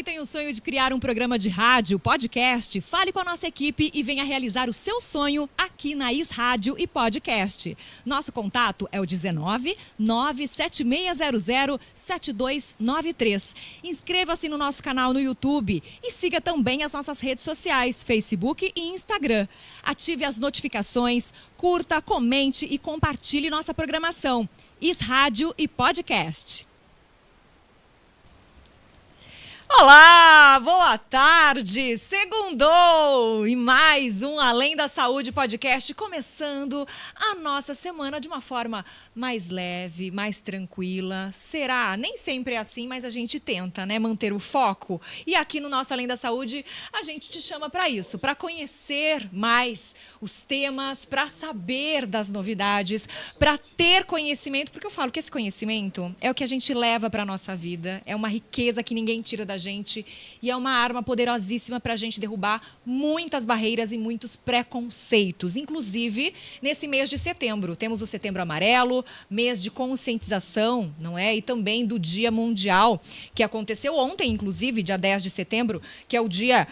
que tem o sonho de criar um programa de rádio, podcast, fale com a nossa equipe e venha realizar o seu sonho aqui na Is Rádio e Podcast. Nosso contato é o 19 97600 7293. Inscreva-se no nosso canal no YouTube e siga também as nossas redes sociais, Facebook e Instagram. Ative as notificações, curta, comente e compartilhe nossa programação. Is Rádio e Podcast. Olá, boa tarde, segundou! E mais um Além da Saúde podcast, começando a nossa semana de uma forma mais leve, mais tranquila. Será? Nem sempre é assim, mas a gente tenta, né, manter o foco. E aqui no nosso Além da Saúde, a gente te chama para isso, para conhecer mais os temas, para saber das novidades, para ter conhecimento, porque eu falo que esse conhecimento é o que a gente leva para a nossa vida, é uma riqueza que ninguém tira da gente e é uma arma poderosíssima para a gente derrubar muitas barreiras e muitos preconceitos. Inclusive, nesse mês de setembro, temos o Setembro Amarelo, mês de conscientização, não é? E também do Dia Mundial, que aconteceu ontem, inclusive, dia 10 de setembro, que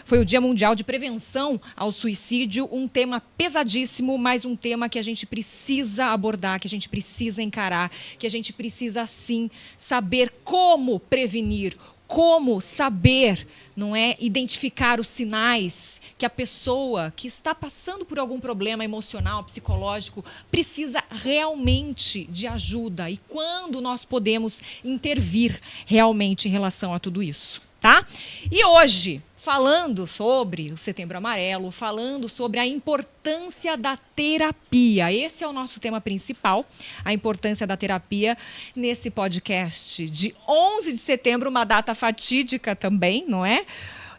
foi o Dia Mundial de Prevenção ao Suicídio, um tema pesadíssimo, mas um tema que a gente precisa abordar, que a gente precisa encarar, que a gente precisa, sim, saber como prevenir, como saber, não é, identificar os sinais que a pessoa que está passando por algum problema emocional, psicológico, precisa realmente de ajuda e quando nós podemos intervir realmente em relação a tudo isso, tá? E hoje, falando sobre o Setembro Amarelo, falando sobre a importância da terapia. Esse é o nosso tema principal, a importância da terapia nesse podcast de 11 de setembro, uma data fatídica também, não é?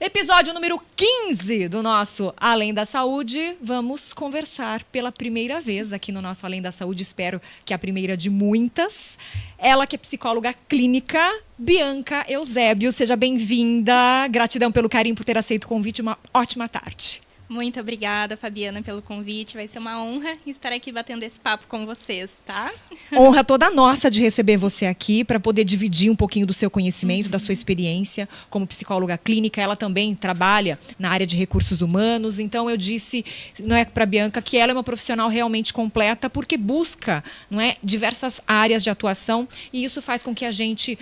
Episódio número 15 do nosso Além da Saúde. Vamos conversar pela primeira vez aqui no nosso Além da Saúde. Espero que a primeira de muitas. Ela que é psicóloga clínica, Bianca Eusébio. Seja bem-vinda. Gratidão pelo carinho por ter aceito o convite. Uma ótima tarde. Muito obrigada, Fabiana, pelo convite. Vai ser uma honra estar aqui batendo esse papo com vocês, tá? Honra toda nossa de receber você aqui para poder dividir um pouquinho do seu conhecimento, da sua experiência como psicóloga clínica. Ela também trabalha na área de recursos humanos. Então, eu disse, não é para a Bianca, que ela é uma profissional realmente completa porque busca, não é, diversas áreas de atuação e isso faz com que a gente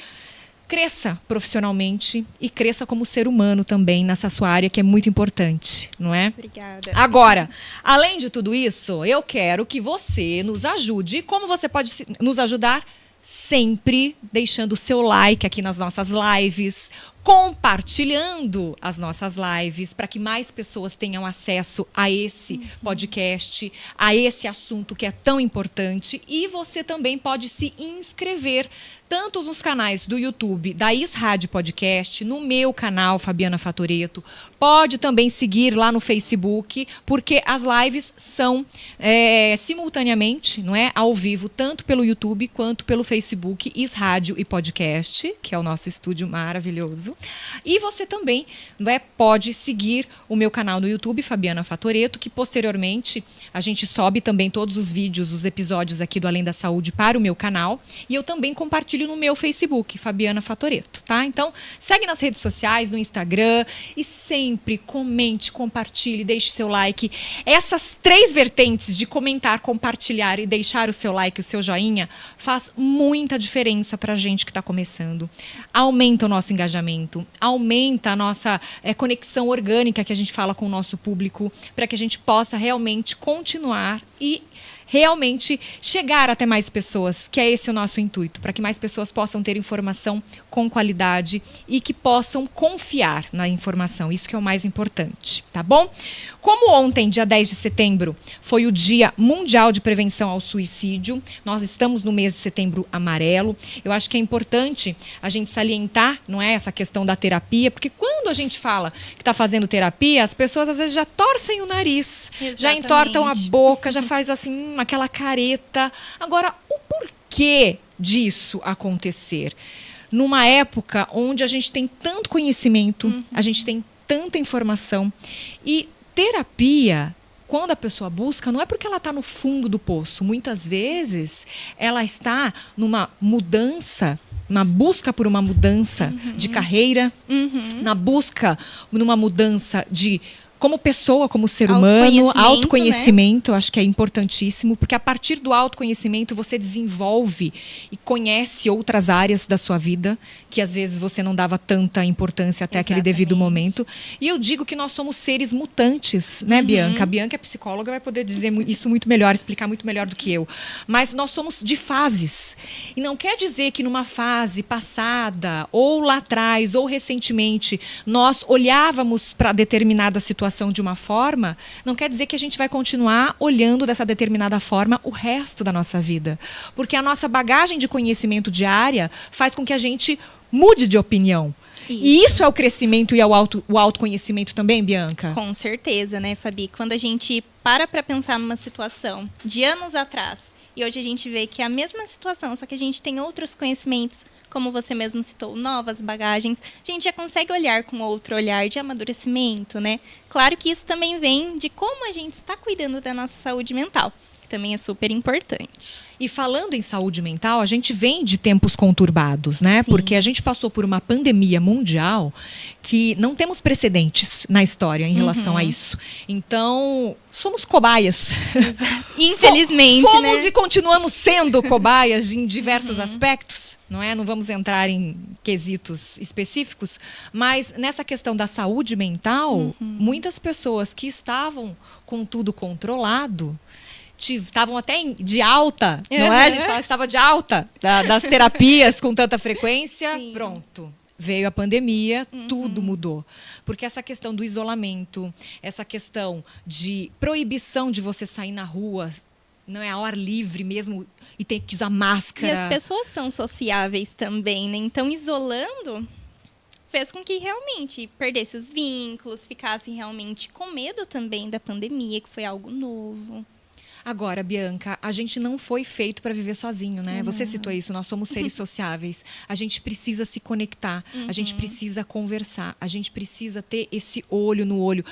cresça profissionalmente e cresça como ser humano também nessa sua área que é muito importante, não é? Obrigada. Agora, além de tudo isso, eu quero que você nos ajude. Como você pode nos ajudar? Sempre deixando o seu like aqui nas nossas lives, compartilhando as nossas lives para que mais pessoas tenham acesso a esse podcast, a esse assunto que é tão importante. E você também pode se inscrever tanto nos canais do YouTube da Is Rádio Podcast, no meu canal Fabiana Fatoreto. Pode também seguir lá no Facebook, porque as lives são simultaneamente, não é, ao vivo, tanto pelo YouTube quanto pelo Facebook Is Rádio e Podcast, que é o nosso estúdio maravilhoso. E você também, não é, pode seguir o meu canal no YouTube, Fabiana Fatoreto, que posteriormente a gente sobe também todos os vídeos, os episódios aqui do Além da Saúde para o meu canal. E eu também compartilho no meu Facebook, Fabiana Fatoreto, tá? Então, segue nas redes sociais, no Instagram e sempre comente, compartilhe, deixe seu like. Essas 3 vertentes de comentar, compartilhar e deixar o seu like, o seu joinha, faz muita diferença pra gente que está começando. Aumenta o nosso engajamento, aumenta a nossa conexão orgânica que a gente fala com o nosso público, para que a gente possa realmente continuar e realmente chegar até mais pessoas, que é esse o nosso intuito, para que mais pessoas possam ter informação com qualidade e que possam confiar na informação. Isso que é o mais importante, tá bom? Como ontem, dia 10 de setembro, foi o Dia Mundial de Prevenção ao Suicídio, nós estamos no mês de Setembro Amarelo. Eu acho que é importante a gente salientar, não é, essa questão da terapia, porque quando a gente fala que está fazendo terapia, as pessoas às vezes já torcem o nariz, Exatamente. Já entortam a boca, já faz assim aquela careta. Agora, o porquê disso acontecer? Numa época onde a gente tem tanto conhecimento, a gente tem tanta informação e terapia quando a pessoa busca, não é porque ela está no fundo do poço. Muitas vezes, ela está numa mudança, na busca por uma mudança de carreira, na busca numa mudança de... como pessoa, como ser humano, autoconhecimento, acho que é importantíssimo, porque a partir do autoconhecimento você desenvolve e conhece outras áreas da sua vida, que às vezes você não dava tanta importância até aquele devido momento. E eu digo que nós somos seres mutantes, né, Bianca? A Bianca é psicóloga, vai poder dizer isso muito melhor, explicar muito melhor do que eu. Mas nós somos de fases. E não quer dizer que numa fase passada, ou lá atrás, ou recentemente, nós olhávamos para determinada situação de uma forma, não quer dizer que a gente vai continuar olhando dessa determinada forma o resto da nossa vida. Porque a nossa bagagem de conhecimento diária faz com que a gente mude de opinião. E isso é o crescimento e é o autoconhecimento também, Bianca? Com certeza, né, Fabi? Quando a gente para pensar numa situação de anos atrás e hoje a gente vê que é a mesma situação, só que a gente tem outros conhecimentos, como você mesmo citou, novas bagagens, a gente já consegue olhar com outro olhar de amadurecimento, né? Claro que isso também vem de como a gente está cuidando da nossa saúde mental, que também é super importante. E falando em saúde mental, a gente vem de tempos conturbados, né? Sim. Porque a gente passou por uma pandemia mundial que não temos precedentes na história em relação a isso. Então, somos cobaias. Infelizmente, Fomos né? e continuamos sendo cobaias em diversos aspectos. Não é? Não vamos entrar em quesitos específicos, mas nessa questão da saúde mental, muitas pessoas que estavam com tudo controlado, estavam até de alta, não é? A gente fala, estava de alta das terapias com tanta frequência. Sim. Pronto. Veio a pandemia, tudo mudou. Porque essa questão do isolamento, essa questão de proibição de você sair na rua, não é ao ar livre mesmo, e tem que usar máscara. E as pessoas são sociáveis também, né? Então, isolando fez com que realmente perdesse os vínculos, ficassem realmente com medo também da pandemia, que foi algo novo. Agora, Bianca, a gente não foi feito para viver sozinho, né? Você citou isso, nós somos seres sociáveis. A gente precisa se conectar, a gente precisa conversar, a gente precisa ter esse olho no olho.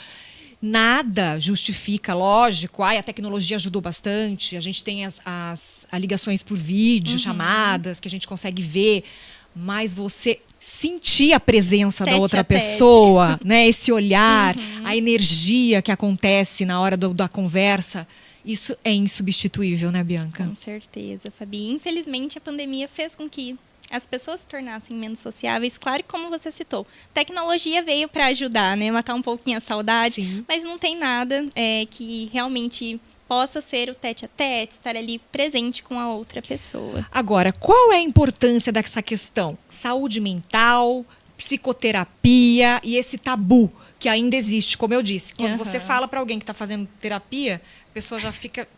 Nada justifica, lógico, a tecnologia ajudou bastante, a gente tem as ligações por vídeo, chamadas, que a gente consegue ver, mas você sentir a presença da outra pessoa, né? Esse olhar, a energia que acontece na hora da conversa, isso é insubstituível, né, Bianca? Com certeza, Fabi. Infelizmente, a pandemia fez com que as pessoas se tornassem menos sociáveis. Claro que, como você citou, tecnologia veio para ajudar, né? Matar um pouquinho a saudade. Sim. Mas não tem nada que realmente possa ser o tete-a-tete, estar ali presente com a outra pessoa. Agora, qual é a importância dessa questão? Saúde mental, psicoterapia e esse tabu que ainda existe, como eu disse. Quando você fala para alguém que está fazendo terapia, a pessoa já fica...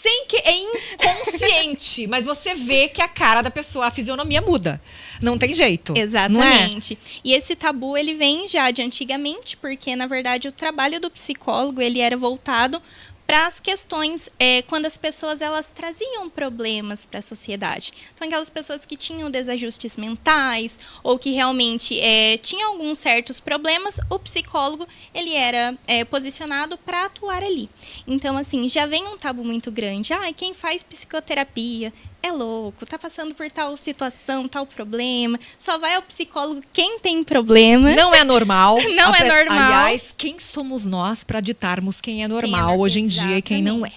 Sem que é inconsciente, mas você vê que a cara da pessoa, a fisionomia muda. Não tem jeito. Exatamente. Não é? E esse tabu, ele vem já de antigamente, porque, na verdade, o trabalho do psicólogo, ele era voltado para as questões quando as pessoas elas traziam problemas para a sociedade. Então, aquelas pessoas que tinham desajustes mentais ou que realmente tinham alguns certos problemas, o psicólogo ele era posicionado para atuar ali. Então, assim, já vem um tabu muito grande. Quem faz psicoterapia é louco, tá passando por tal situação, tal problema. Só vai ao psicólogo quem tem problema. Não é normal. Não é normal. Aliás, quem somos nós para ditarmos quem é normal hoje em dia e quem não é?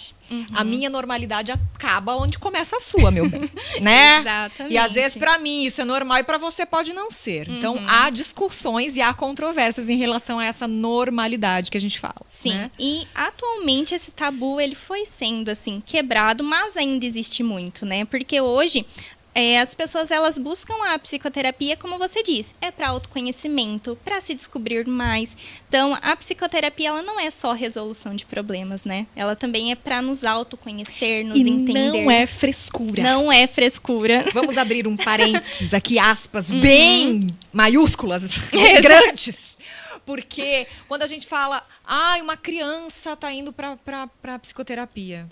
A minha normalidade acaba onde começa a sua, meu bem. Né? Exatamente. E às vezes para mim isso é normal e para você pode não ser. Então há discussões e há controvérsias em relação a essa normalidade que a gente fala. Sim. Né? E atualmente esse tabu ele foi sendo assim quebrado, mas ainda existe muito, né? Porque hoje as pessoas elas buscam a psicoterapia, como você disse, para autoconhecimento, para se descobrir mais. Então, a psicoterapia ela não é só resolução de problemas, né? Ela também é para nos autoconhecer, nos entender. Não é frescura. Não é frescura. Vamos abrir um parênteses aqui, aspas, bem maiúsculas, grandes. Porque quando a gente fala, uma criança está indo para psicoterapia.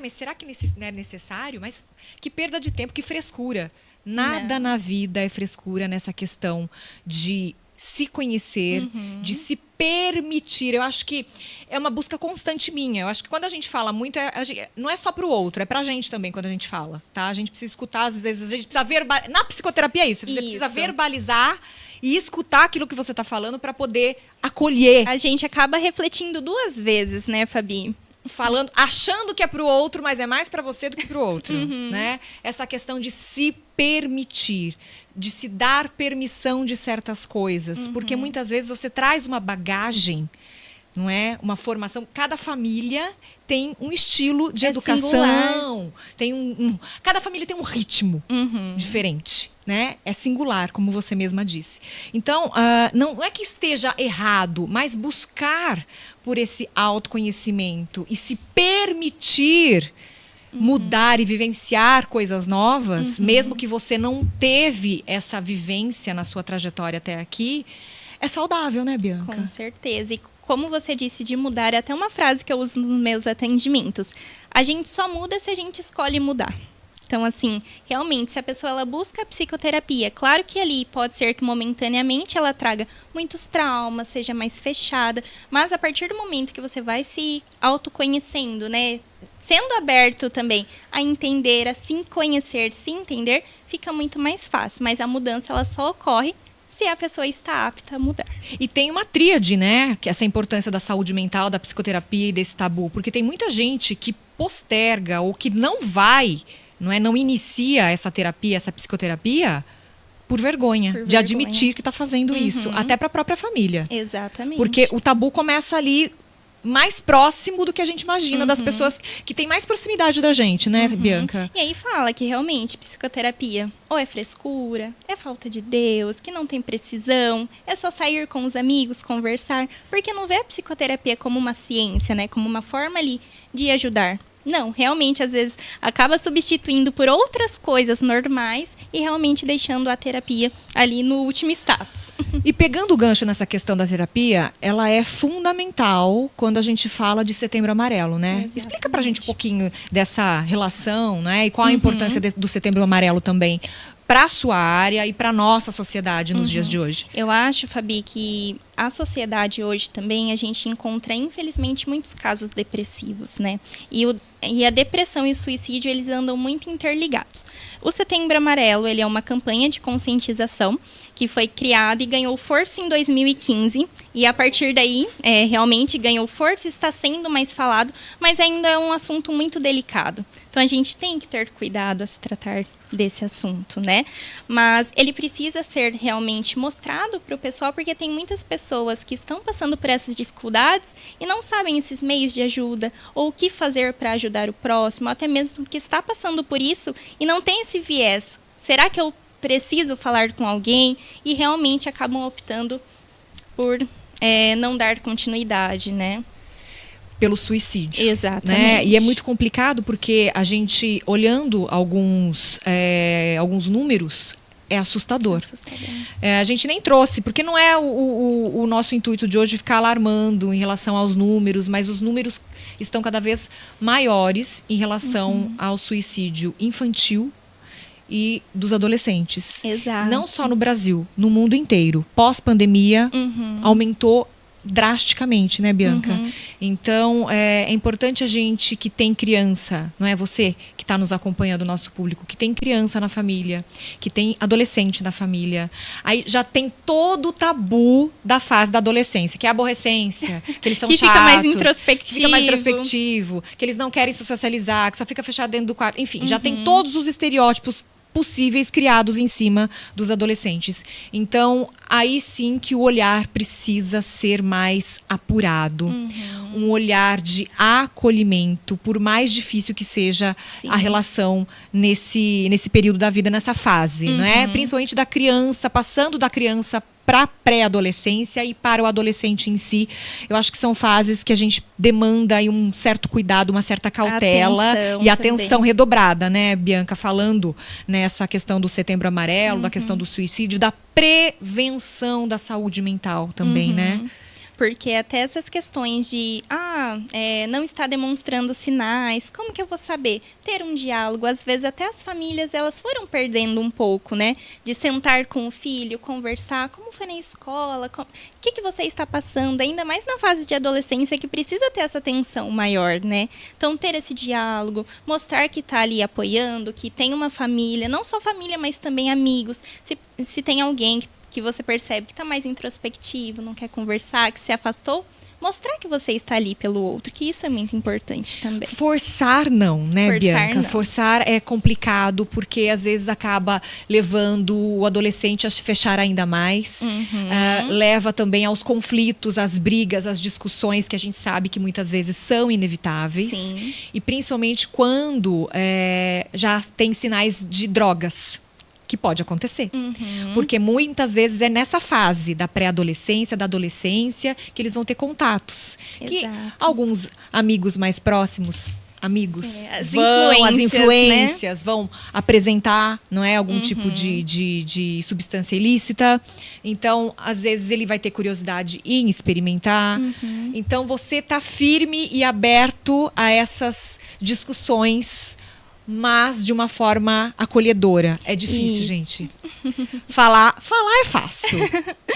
Mas será que é necessário? Mas que perda de tempo, que frescura. Nada na vida é frescura nessa questão de se conhecer, de se permitir. Eu acho que é uma busca constante minha. Eu acho que quando a gente fala muito, não é só pro outro, é pra gente também quando a gente fala, tá? A gente precisa escutar, às vezes a gente precisa verbalizar. Na psicoterapia é isso, você precisa verbalizar e escutar aquilo que você tá falando pra poder acolher. A gente acaba refletindo 2 vezes, né, Fabi? Falando, achando que é pro outro, mas é mais pra você do que pro outro, né? Essa questão de se permitir, de se dar permissão de certas coisas, porque muitas vezes você traz uma bagagem, não é? Uma formação. Cada família tem um estilo de educação, tem cada família tem um ritmo diferente, né? É singular, como você mesma disse. Então, não é que esteja errado, mas buscar por esse autoconhecimento e se permitir mudar e vivenciar coisas novas, mesmo que você não teve essa vivência na sua trajetória até aqui, é saudável, né, Bianca? Com certeza. E como você disse de mudar, é até uma frase que eu uso nos meus atendimentos. A gente só muda se a gente escolhe mudar. Então, assim, realmente, se a pessoa ela busca a psicoterapia, claro que ali pode ser que momentaneamente ela traga muitos traumas, seja mais fechada, mas a partir do momento que você vai se autoconhecendo, né, sendo aberto também a entender, a se conhecer, se entender, fica muito mais fácil. Mas a mudança ela só ocorre se a pessoa está apta a mudar. E tem uma tríade, né? Que essa importância da saúde mental, da psicoterapia e desse tabu. Porque tem muita gente que posterga ou que não vai, não inicia essa terapia, essa psicoterapia, por vergonha de admitir que está fazendo isso. Até para a própria família. Exatamente. Porque o tabu começa ali mais próximo do que a gente imagina, das pessoas que têm mais proximidade da gente, né, Bianca? E aí fala que realmente psicoterapia ou é frescura, é falta de Deus, que não tem precisão, é só sair com os amigos, conversar, porque não vê a psicoterapia como uma ciência, né, como uma forma ali de ajudar. Não, realmente, às vezes, acaba substituindo por outras coisas normais e realmente deixando a terapia ali no último status. E pegando o gancho nessa questão da terapia, ela é fundamental quando a gente fala de Setembro Amarelo, né? Exatamente. Explica pra gente um pouquinho dessa relação, né? E qual a importância do Setembro Amarelo também para a sua área e para a nossa sociedade nos dias de hoje. Eu acho, Fabi, que a sociedade hoje também, a gente encontra, infelizmente, muitos casos depressivos, né? E a depressão e o suicídio, eles andam muito interligados. O Setembro Amarelo, ele é uma campanha de conscientização que foi criada e ganhou força em 2015. E a partir daí, realmente ganhou força, está sendo mais falado, mas ainda é um assunto muito delicado. Então, a gente tem que ter cuidado a se tratar desse assunto, né? Mas ele precisa ser realmente mostrado para o pessoal, porque tem muitas pessoas que estão passando por essas dificuldades e não sabem esses meios de ajuda, ou o que fazer para ajudar o próximo, ou até mesmo que está passando por isso e não tem esse viés. Será que eu preciso falar com alguém? E realmente acabam optando por não dar continuidade, né? Pelo suicídio. Exatamente. Né? E é muito complicado porque a gente, olhando alguns números, é assustador. A gente nem trouxe, porque não é o nosso intuito de hoje ficar alarmando em relação aos números, mas os números estão cada vez maiores em relação ao suicídio infantil e dos adolescentes. Exato. Não só no Brasil, no mundo inteiro. Pós-pandemia, aumentou drasticamente, né, Bianca? Então, é importante a gente que tem criança, não é você que está nos acompanhando, o nosso público, que tem criança na família, que tem adolescente na família. Aí já tem todo o tabu da fase da adolescência, que é a aborrecência, que eles são que chatos. Fica mais introspectivo. Que eles não querem se socializar, que só fica fechado dentro do quarto. Enfim, já tem todos os estereótipos possíveis criados em cima dos adolescentes. Então, aí sim que o olhar precisa ser mais apurado. Um olhar de acolhimento, por mais difícil que seja a relação nesse período da vida, nessa fase, né? Principalmente da criança, passando da criança para a pré-adolescência e para o adolescente em si. Eu acho que são fases que a gente demanda aí um certo cuidado, uma certa cautela e atenção redobrada, né, Bianca? Falando nessa questão do Setembro Amarelo, da questão do suicídio, da prevenção da saúde mental também, né? Porque até essas questões de, não está demonstrando sinais, como que eu vou saber? Ter um diálogo, às vezes até as famílias, elas foram perdendo um pouco, né? De sentar com o filho, conversar, como foi na escola, o que você está passando, ainda mais na fase de adolescência, que precisa ter essa atenção maior, né? Então, ter esse diálogo, mostrar que está ali apoiando, que tem uma família, não só família, mas também amigos. Se tem alguém que você percebe que está mais introspectivo, não quer conversar, que se afastou, mostrar que você está ali pelo outro, que isso é muito importante também. Forçar não, né, Bianca? Não. Forçar é complicado, porque às vezes acaba levando o adolescente a se fechar ainda mais. Leva também aos conflitos, às brigas, às discussões que a gente sabe que muitas vezes são inevitáveis. Sim. E principalmente quando já tem sinais de drogas. Que pode acontecer. Porque muitas vezes é nessa fase da pré-adolescência, da adolescência, que eles vão ter contatos. Exato. Que alguns amigos mais próximos, as influências, né? Vão apresentar, não é, algum tipo de substância ilícita. Então, às vezes, ele vai ter curiosidade em experimentar. Então, você tá firme e aberto a essas discussões, mas de uma forma acolhedora. É difícil, gente. Falar é fácil.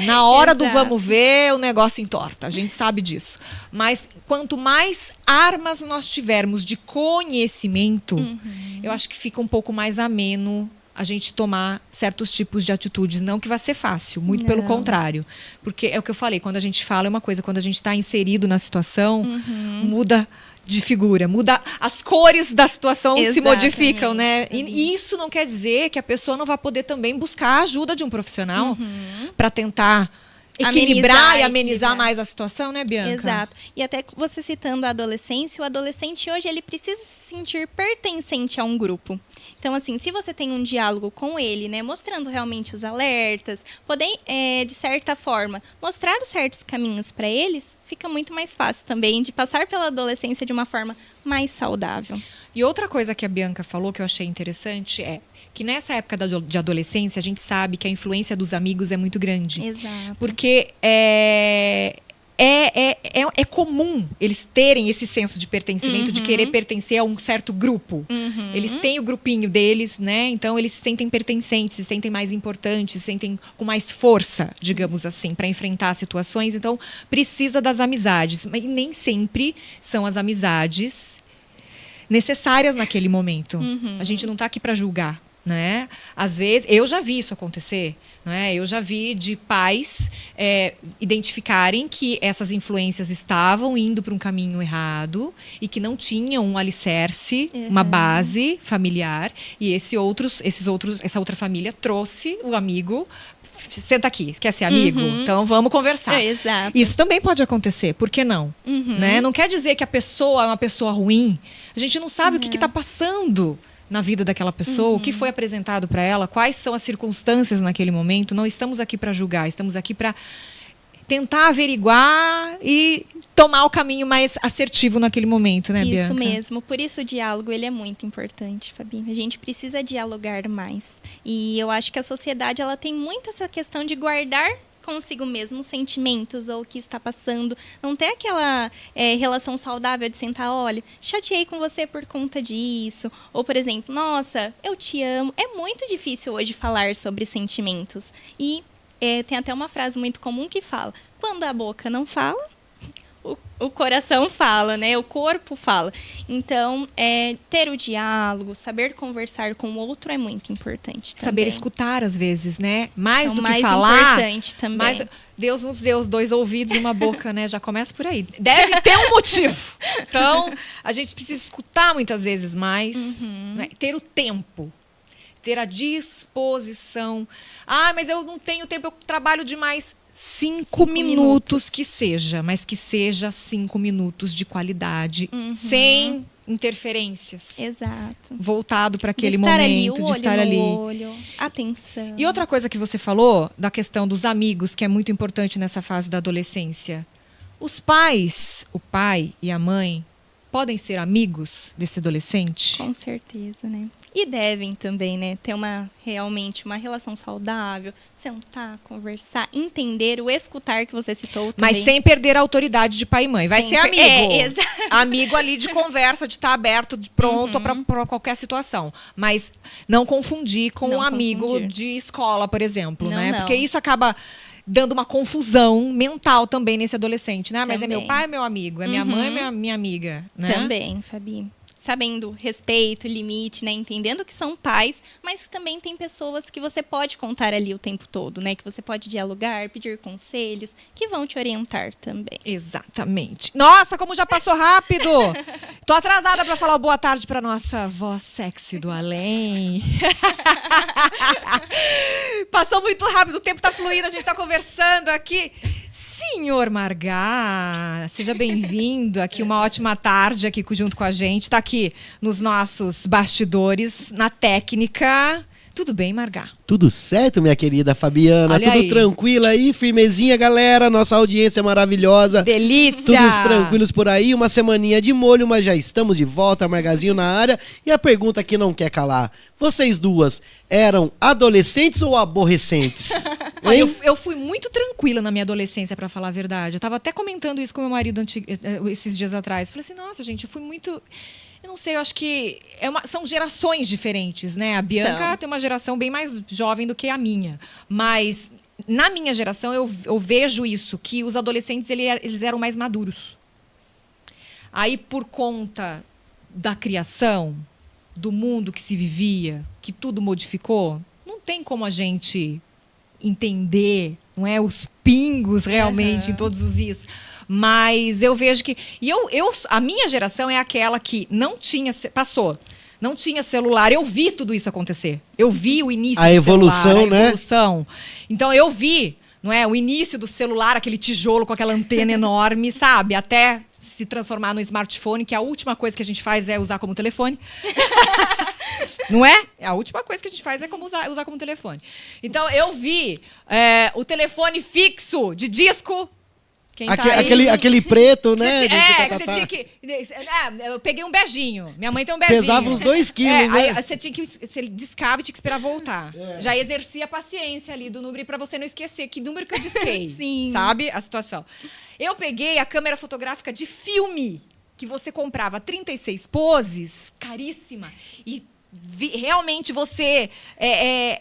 Na hora do vamos ver, o negócio entorta. A gente sabe disso. Mas quanto mais armas nós tivermos de conhecimento, eu acho que fica um pouco mais ameno a gente tomar certos tipos de atitudes. Não que vai ser fácil, muito pelo contrário. Porque é o que eu falei, quando a gente fala é uma coisa, quando a gente está inserido na situação, muda de figura, muda, as cores da situação se modificam, né? E isso não quer dizer que a pessoa não vai poder também buscar a ajuda de um profissional para tentar equilibrar e amenizar mais a situação, né, Bianca? Exato. E até você citando a adolescência, o adolescente hoje ele precisa se sentir pertencente a um grupo. Então, assim, se você tem um diálogo com ele, né, mostrando realmente os alertas, poder, de certa forma, mostrar os certos caminhos para eles, fica muito mais fácil também de passar pela adolescência de uma forma mais saudável. E outra coisa que a Bianca falou que eu achei interessante é que nessa época de adolescência, a gente sabe que a influência dos amigos é muito grande. Exato. Porque é comum eles terem esse senso de pertencimento, de querer pertencer a um certo grupo. Eles têm o grupinho deles, né? Então, eles se sentem pertencentes, se sentem mais importantes, se sentem com mais força, digamos assim, para enfrentar situações. Então, precisa das amizades. Mas nem sempre são as amizades necessárias naquele momento. A gente não está aqui para julgar. Né? Às vezes, eu já vi isso acontecer, né? Eu já vi de pais identificarem que essas influências estavam indo para um caminho errado e que não tinham um alicerce, uma base familiar, e essa outra família trouxe o amigo. Senta aqui, quer ser amigo? Então vamos conversar. Exato. Isso também pode acontecer, por que não? Né? Não quer dizer que a pessoa é uma pessoa ruim. A gente não sabe o que está passando na vida daquela pessoa, o que foi apresentado para ela, quais são as circunstâncias naquele momento. Não estamos aqui para julgar, estamos aqui para tentar averiguar e tomar o caminho mais assertivo naquele momento, né, Bianca? Isso mesmo. Por isso o diálogo ele é muito importante, Fabi. A gente precisa dialogar mais. E eu acho que a sociedade ela tem muito essa questão de guardar consigo mesmo sentimentos ou o que está passando. Não ter aquela relação saudável de sentar, olha, chateei com você por conta disso. Ou, por exemplo, nossa, eu te amo. É muito difícil hoje falar sobre sentimentos. E tem até uma frase muito comum que fala, quando a boca não fala, o coração fala, né? O corpo fala. Então, ter o diálogo, saber conversar com o outro é muito importante também. Saber escutar, às vezes, né? Mais do que mais falar. Importante também. Mas Deus nos deu 2 ouvidos e uma boca, né? Já começa por aí. Deve ter um motivo. Então, a gente precisa escutar muitas vezes mais, né? Ter o tempo. Ter a disposição. Ah, mas eu não tenho tempo, eu trabalho demais. 5 minutos que seja, mas que seja 5 minutos de qualidade, sem interferências. Exato. Voltado para aquele momento, de estar ali. Olho, atenção. E outra coisa que você falou, da questão dos amigos, que é muito importante nessa fase da adolescência. Os pais, o pai e a mãe, podem ser amigos desse adolescente? Com certeza, né? E devem também, né? Ter realmente uma relação saudável, sentar, conversar, entender, o escutar que você citou também. Mas sem perder a autoridade de pai e mãe. Vai ser amigo. Amigo ali de conversa, de estar aberto, pronto para qualquer situação. Mas não confundir com um amigo de escola, por exemplo, né? Porque isso acaba dando uma confusão mental também nesse adolescente, né? Mas é meu pai, é meu amigo, é minha mãe, é minha amiga, né? Também, Fabi. Sabendo respeito, limite, né? Entendendo que são pais, mas também tem pessoas que você pode contar ali o tempo todo, né? Que você pode dialogar, pedir conselhos, que vão te orientar também. Exatamente. Nossa, como já passou rápido! Tô atrasada para falar boa tarde para nossa voz sexy do além. Passou muito rápido, o tempo tá fluindo, a gente tá conversando aqui. Senhor Margá, seja bem-vindo aqui, uma ótima tarde aqui junto com a gente. Tá aqui nos nossos bastidores, na técnica. Tudo bem, Margá? Tudo certo, minha querida Fabiana? Olha tudo aí. tranquilo aí, firmezinha, galera? Nossa audiência é maravilhosa. Delícia! Todos tranquilos por aí, uma semaninha de molho, mas já estamos de volta, Margazinho na área. E a pergunta que não quer calar, vocês duas eram adolescentes ou aborrecentes? Eu fui muito tranquila na minha adolescência, pra falar a verdade. Eu tava até comentando isso com meu marido esses dias atrás. Falei assim, nossa, gente, eu fui muito... Eu não sei, eu acho que são gerações diferentes, né? A Bianca tem uma geração bem mais jovem do que a minha. Mas na minha geração eu vejo isso, que os adolescentes eles eram mais maduros. Aí, por conta da criação, do mundo que se vivia, que tudo modificou, não tem como a gente entender, não é, os pingos realmente em todos os is. Mas eu vejo que... a minha geração é aquela que não tinha... Não tinha celular. Eu vi tudo isso acontecer. Eu vi o início do evolução, celular. né? A evolução. Então, eu vi, não é, o início do celular, aquele tijolo com aquela antena enorme, sabe? Até se transformar no smartphone, que a última coisa que a gente faz é usar como telefone. Não é? A última coisa que a gente faz é como usar como telefone. Então, eu vi o telefone fixo de disco. Aquele preto, né? Que você tinha que... eu peguei um beijinho. Minha mãe tem um beijinho. Pesava uns 2 quilos, né? Aí você tinha que... Você discava e tinha que esperar voltar. Já exercia a paciência ali do número pra você não esquecer que número que eu disquei. Sim. Sabe a situação? Eu peguei a câmera fotográfica de filme, que você comprava 36 poses, caríssima, e realmente você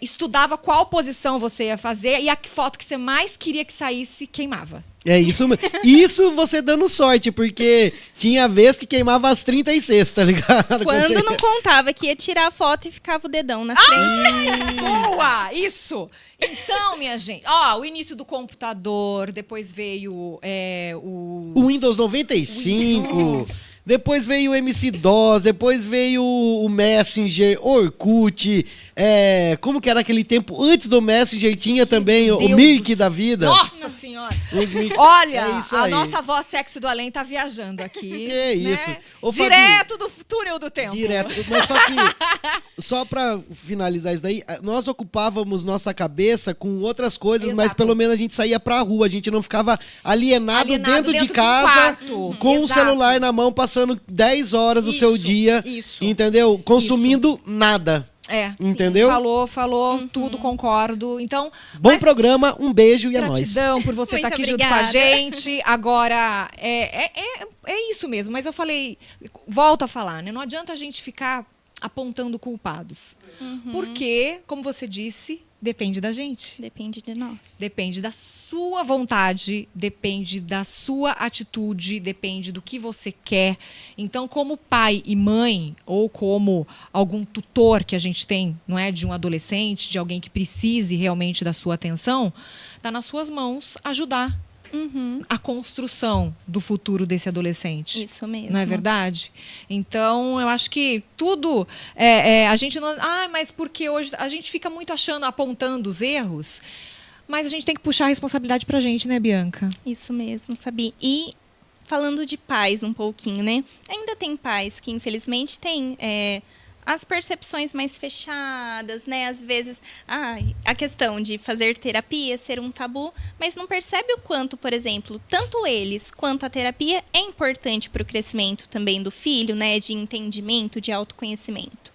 estudava qual posição você ia fazer e a foto que você mais queria que saísse queimava. É isso mesmo. Isso você dando sorte, porque tinha vez que queimava as 36, tá ligado? Quando não contava que ia tirar a foto e ficava o dedão na frente. Boa! Isso! Então, minha gente, o início do computador, depois veio o Windows 95... Depois veio o MC-DOS, depois veio o Messenger, Orkut, como que era aquele tempo? Antes do Messenger tinha também o Mirk da vida. Nossa Senhora! Olha, isso a aí. nossa voz sexy do além tá viajando aqui. Que isso. Né? Ô, Fabi, direto do túnel do tempo. Direto. Mas só pra finalizar isso daí, nós ocupávamos nossa cabeça com outras coisas, Exato. mas pelo menos a gente saía pra rua, a gente não ficava alienado dentro de casa com o celular na mão, passando 10 horas do seu dia, entendeu? Consumindo nada. Entendeu? Falou tudo, concordo. Então, bom programa, um beijo e é nóis. Gratidão por você estar aqui junto com a gente. Agora, é isso mesmo. Mas eu falei, volto a falar, né? Não adianta a gente ficar apontando culpados. Porque, como você disse, depende da gente. Depende de nós. Depende da sua vontade, depende da sua atitude, depende do que você quer. Então, como pai e mãe, ou como algum tutor que a gente tem, não é, de um adolescente, de alguém que precise realmente da sua atenção, está nas suas mãos ajudar a construção do futuro desse adolescente. Isso mesmo. Não é verdade? Então, eu acho que tudo... a gente não... mas porque hoje... A gente fica muito apontando os erros, mas a gente tem que puxar a responsabilidade pra gente, né, Bianca? Isso mesmo, Fabi. E falando de pais um pouquinho, né? Ainda tem pais que, infelizmente, têm as percepções mais fechadas, né? Às vezes, a questão de fazer terapia ser um tabu, mas não percebe o quanto, por exemplo, tanto eles quanto a terapia é importante para o crescimento também do filho, né? De entendimento, de autoconhecimento.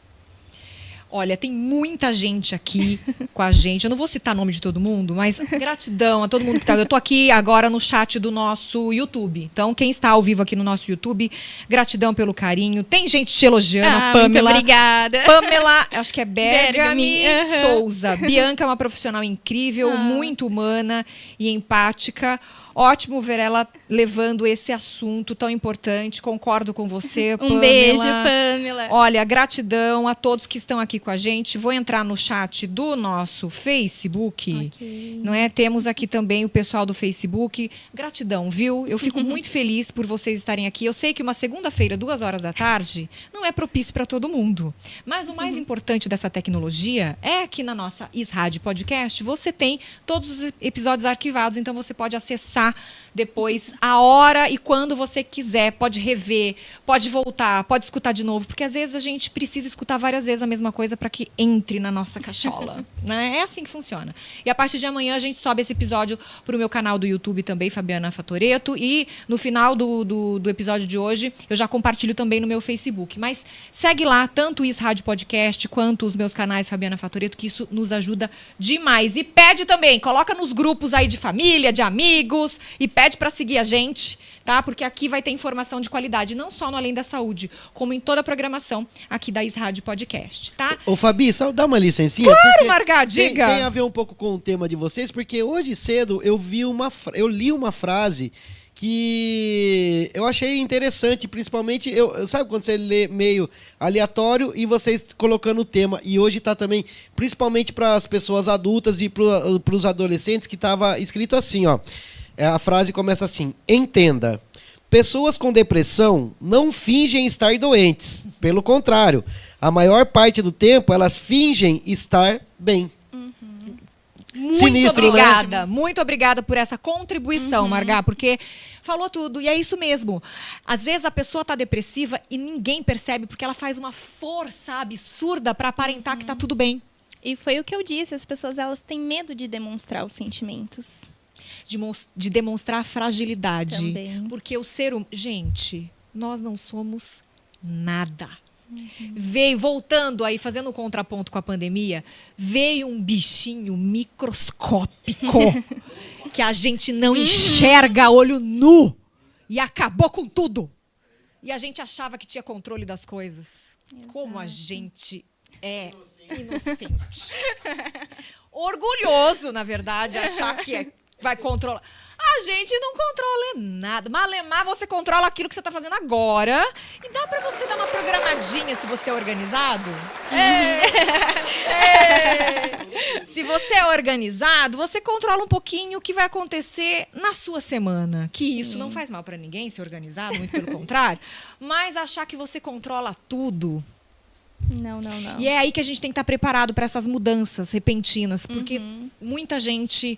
Olha, tem muita gente aqui com a gente. Eu não vou citar nome de todo mundo, mas gratidão a todo mundo que tá. Eu tô aqui agora no chat do nosso YouTube. Então, quem está ao vivo aqui no nosso YouTube, gratidão pelo carinho. Tem gente te elogiando, a Pamela. Muito obrigada. Pamela, acho que é Bergami Bergami, Souza. Bianca é uma profissional incrível, muito humana e empática. Ótimo ver ela levando esse assunto tão importante. Concordo com você, Pamela. Um beijo, Pamela. Olha, gratidão a todos que estão aqui com a gente. Vou entrar no chat do nosso Facebook. Ok. Não é? Temos aqui também o pessoal do Facebook. Gratidão, viu? Eu fico muito feliz por vocês estarem aqui. Eu sei que uma segunda-feira, 2h da tarde, não é propício para todo mundo. Mas o mais importante dessa tecnologia é que na nossa Rádio Podcast você tem todos os episódios arquivados, então você pode acessar depois a hora e quando você quiser, pode rever, pode voltar, pode escutar de novo, porque às vezes a gente precisa escutar várias vezes a mesma coisa para que entre na nossa cachola, né? É assim que funciona. E a partir de amanhã a gente sobe esse episódio pro meu canal do YouTube também, Fabiana Fatoretto, e no final do episódio de hoje eu já compartilho também no meu Facebook. Mas segue lá, tanto o Rádio Podcast quanto os meus canais Fabiana Fatoretto, que isso nos ajuda demais. E pede também, coloca nos grupos aí de família, de amigos, e pede para seguir a gente, tá? Porque aqui vai ter informação de qualidade, não só no Além da Saúde, como em toda a programação aqui da Rádio Podcast, tá? Ô, Fabi, só dá uma licencinha. Claro, Margá, diga. Tem a ver um pouco com o tema de vocês, porque hoje cedo eu li uma frase que eu achei interessante, principalmente, sabe quando você lê meio aleatório e vocês colocando o tema, e hoje está também, principalmente para as pessoas adultas e para os adolescentes, que estava escrito assim, ó, a frase começa assim: entenda, pessoas com depressão não fingem estar doentes, pelo contrário, a maior parte do tempo elas fingem estar bem. Muito Sinistro, obrigada, né? muito obrigada por essa contribuição, Margá, porque falou tudo, e é isso mesmo. Às vezes a pessoa está depressiva e ninguém percebe, porque ela faz uma força absurda para aparentar que está tudo bem. E foi o que eu disse, as pessoas elas têm medo de demonstrar os sentimentos. De demonstrar fragilidade. Também. Porque o ser humano... Gente, nós não somos nada. Veio, voltando aí, fazendo um contraponto com a pandemia, veio um bichinho microscópico que a gente não enxerga a olho nu e acabou com tudo. E a gente achava que tinha controle das coisas. Exato. Como a gente é inocente. Orgulhoso, na verdade, achar que vai controlar. A gente não controla nada. Malemar, você controla aquilo que você está fazendo agora. E dá para você dar uma programadinha se você é organizado? Se você é organizado, você controla um pouquinho o que vai acontecer na sua semana. Que isso não faz mal para ninguém ser organizado, muito pelo contrário. Mas achar que você controla tudo... Não. E é aí que a gente tem que estar preparado para essas mudanças repentinas. Porque muita gente...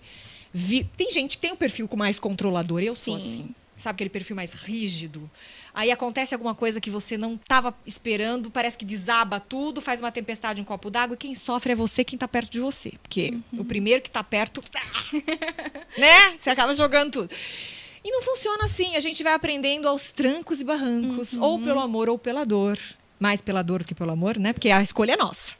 Tem gente que tem um perfil mais controlador. Eu sou assim. Sabe aquele perfil mais rígido? Aí acontece alguma coisa que você não estava esperando, parece que desaba tudo, faz uma tempestade em um copo d'água, e quem sofre é você, quem está perto de você. Porque o primeiro que está perto... né? Você acaba jogando tudo. E não funciona assim. A gente vai aprendendo aos trancos e barrancos. Ou pelo amor ou pela dor. Mais pela dor do que pelo amor, né? Porque a escolha é nossa.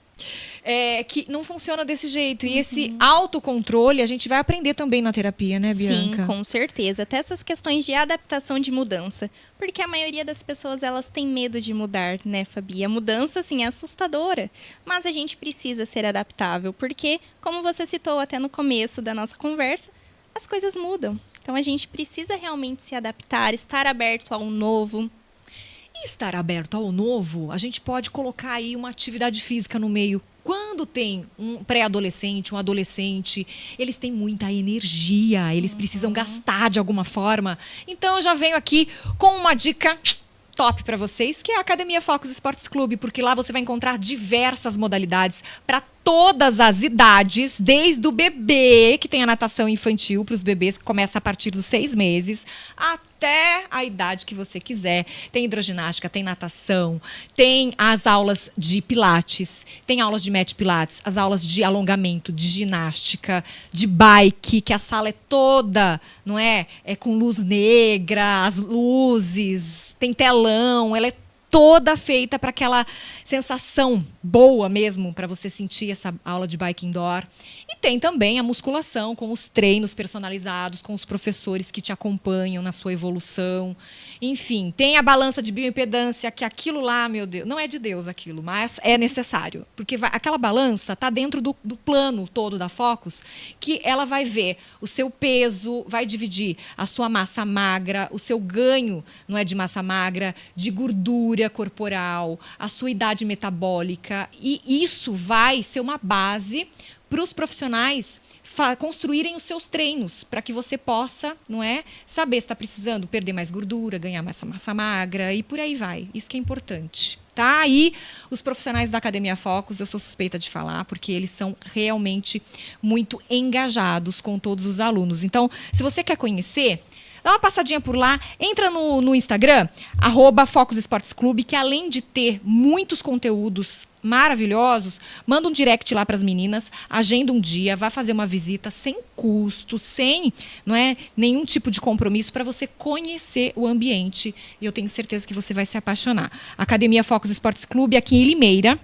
Que não funciona desse jeito. E esse autocontrole a gente vai aprender também na terapia, né, Bianca? Sim, com certeza. Até essas questões de adaptação de mudança. Porque a maioria das pessoas, elas têm medo de mudar, né, Fabi? A mudança, assim, é assustadora. Mas a gente precisa ser adaptável. Porque, como você citou até no começo da nossa conversa, as coisas mudam. Então, a gente precisa realmente se adaptar, estar aberto ao novo. E estar aberto ao novo, a gente pode colocar aí uma atividade física no meio. Quando tem um pré-adolescente, um adolescente, eles têm muita energia, eles precisam gastar de alguma forma. Então, eu já venho aqui com uma dica top para vocês, que é a Academia Focus Esportes Clube, porque lá você vai encontrar diversas modalidades para todas as idades, desde o bebê, que tem a natação infantil para os bebês, que começa a partir dos 6 meses, até a idade que você quiser. Tem hidroginástica, tem natação, tem as aulas de pilates, tem aulas de mat pilates, as aulas de alongamento, de ginástica, de bike, que a sala é toda, não é? É com luz negra, as luzes, tem telão, ela é toda feita para aquela sensação boa mesmo, para você sentir essa aula de bike indoor. E tem também a musculação, com os treinos personalizados, com os professores que te acompanham na sua evolução. Enfim, tem a balança de bioimpedância, que aquilo lá, meu Deus, não é de Deus aquilo, mas é necessário. Porque aquela balança está dentro do plano todo da Focus, que ela vai ver o seu peso, vai dividir a sua massa magra, o seu ganho, não é de massa magra, de gordura corporal, a sua idade metabólica, e isso vai ser uma base para os profissionais construírem os seus treinos, para que você possa, não é, saber se está precisando perder mais gordura, ganhar mais massa magra e por aí vai. Isso que é importante. Tá? Aí, os profissionais da Academia Focus, eu sou suspeita de falar, porque eles são realmente muito engajados com todos os alunos. Então, se você quer conhecer, dá uma passadinha por lá, entra no Instagram, @Focus Esportes Clube, que além de ter muitos conteúdos maravilhosos, manda um direct lá para as meninas, agenda um dia, vá fazer uma visita sem custo, sem, não é, nenhum tipo de compromisso, para você conhecer o ambiente. E eu tenho certeza que você vai se apaixonar. Academia Focus Esportes Clube, aqui em Limeira,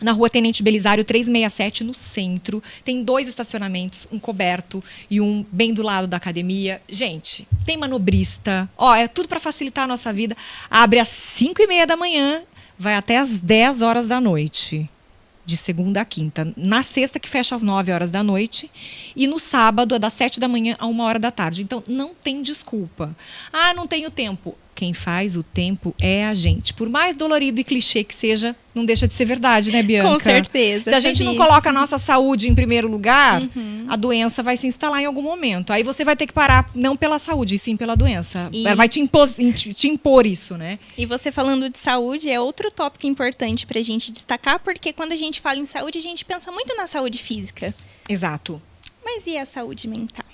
na rua Tenente Belisário 367, no centro. Tem 2 estacionamentos, um coberto e um bem do lado da academia. Gente, tem manobrista. Ó, é tudo para facilitar a nossa vida. Abre às 5:30 da manhã, vai até às 10 horas da noite. De segunda a quinta. Na sexta, que fecha às 9 horas da noite. E no sábado, é das 7 da manhã a 1 hora da tarde. Então, não tem desculpa. Ah, não tenho tempo. Quem faz o tempo é a gente. Por mais dolorido e clichê que seja, não deixa de ser verdade, né, Bianca? Com certeza. Se a gente não coloca a nossa saúde em primeiro lugar, a doença vai se instalar em algum momento. Aí você vai ter que parar, não pela saúde, e sim pela doença. Ela vai te impor isso, né? E você falando de saúde, é outro tópico importante pra gente destacar, porque quando a gente fala em saúde, a gente pensa muito na saúde física. Exato. Mas e a saúde mental?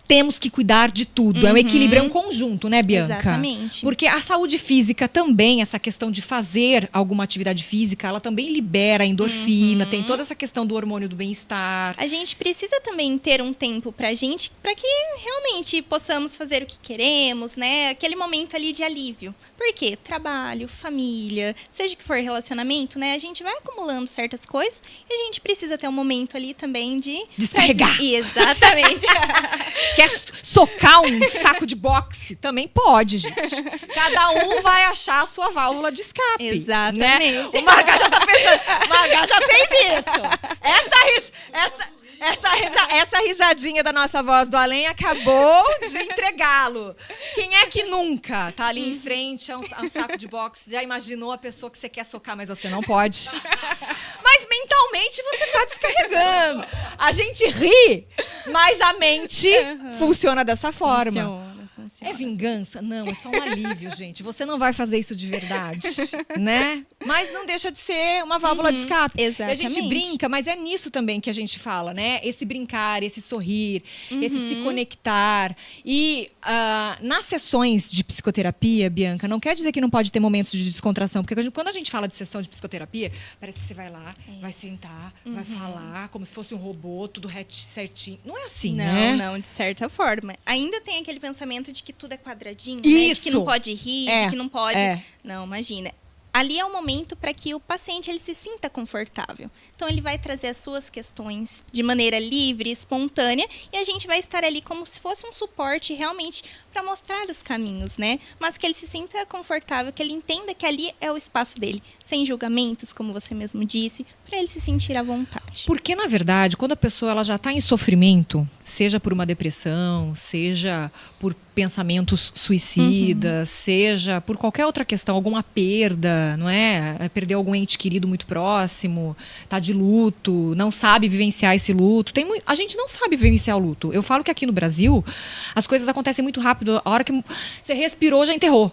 Temos que cuidar de tudo. É um equilíbrio, é um conjunto, né, Bianca? Exatamente. Porque a saúde física também, essa questão de fazer alguma atividade física, ela também libera endorfina, tem toda essa questão do hormônio do bem-estar. A gente precisa também ter um tempo pra gente, pra que realmente possamos fazer o que queremos, né? Aquele momento ali de alívio. Por quê? Trabalho, família, seja que for relacionamento, né? A gente vai acumulando certas coisas e a gente precisa ter um momento ali também de descarregar. Exatamente. Quer socar um saco de boxe? Também pode, gente. Cada um vai achar a sua válvula de escape. Exatamente. Né? O Marga já tá pensando. O Marga já fez isso. Essa risadinha da nossa voz do além acabou de entregá-lo. Quem é que nunca tá ali em frente a um saco de boxe, já imaginou a pessoa que você quer socar, mas você não pode? Mas mentalmente você tá descarregando. A gente ri, mas a mente funciona dessa forma. Funciona. É vingança? Não, é só um alívio, gente. Você não vai fazer isso de verdade, né? Mas não deixa de ser uma válvula de escape. Exatamente. E a gente brinca, mas é nisso também que a gente fala, né? Esse brincar, esse sorrir, esse se conectar. E nas sessões de psicoterapia, Bianca, não quer dizer que não pode ter momentos de descontração. Porque quando a gente fala de sessão de psicoterapia, parece que você vai lá, vai sentar, vai falar, como se fosse um robô, tudo certinho. Não é assim, né? Não, de certa forma. Ainda tem aquele pensamento de que tudo é quadradinho, né? Isso. De que não pode rir, de que não pode... Não, imagina. Ali é o momento para que o paciente ele se sinta confortável. Então, ele vai trazer as suas questões de maneira livre, espontânea, e a gente vai estar ali como se fosse um suporte realmente para mostrar os caminhos, né? Mas que ele se sinta confortável, que ele entenda que ali é o espaço dele, sem julgamentos, como você mesmo disse, para ele se sentir à vontade. Porque, na verdade, quando a pessoa ela já está em sofrimento, seja por uma depressão, seja por pensamentos suicidas, seja por qualquer outra questão, alguma perda, não é? Perder algum ente querido muito próximo, tá de luto, não sabe vivenciar esse luto. A gente não sabe vivenciar o luto. Eu falo que aqui no Brasil, as coisas acontecem muito rápido. A hora que você respirou, já enterrou.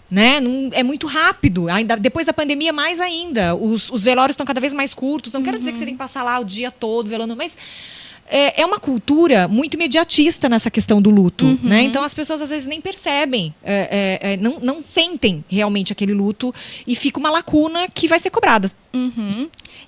né? É muito rápido. Ainda depois da pandemia, mais ainda. Os velórios estão cada vez mais curtos. Não quero dizer que você tem que passar lá o dia todo velando, mas é uma cultura muito imediatista nessa questão do luto, né? Então as pessoas às vezes nem percebem, não sentem realmente aquele luto e fica uma lacuna que vai ser cobrada.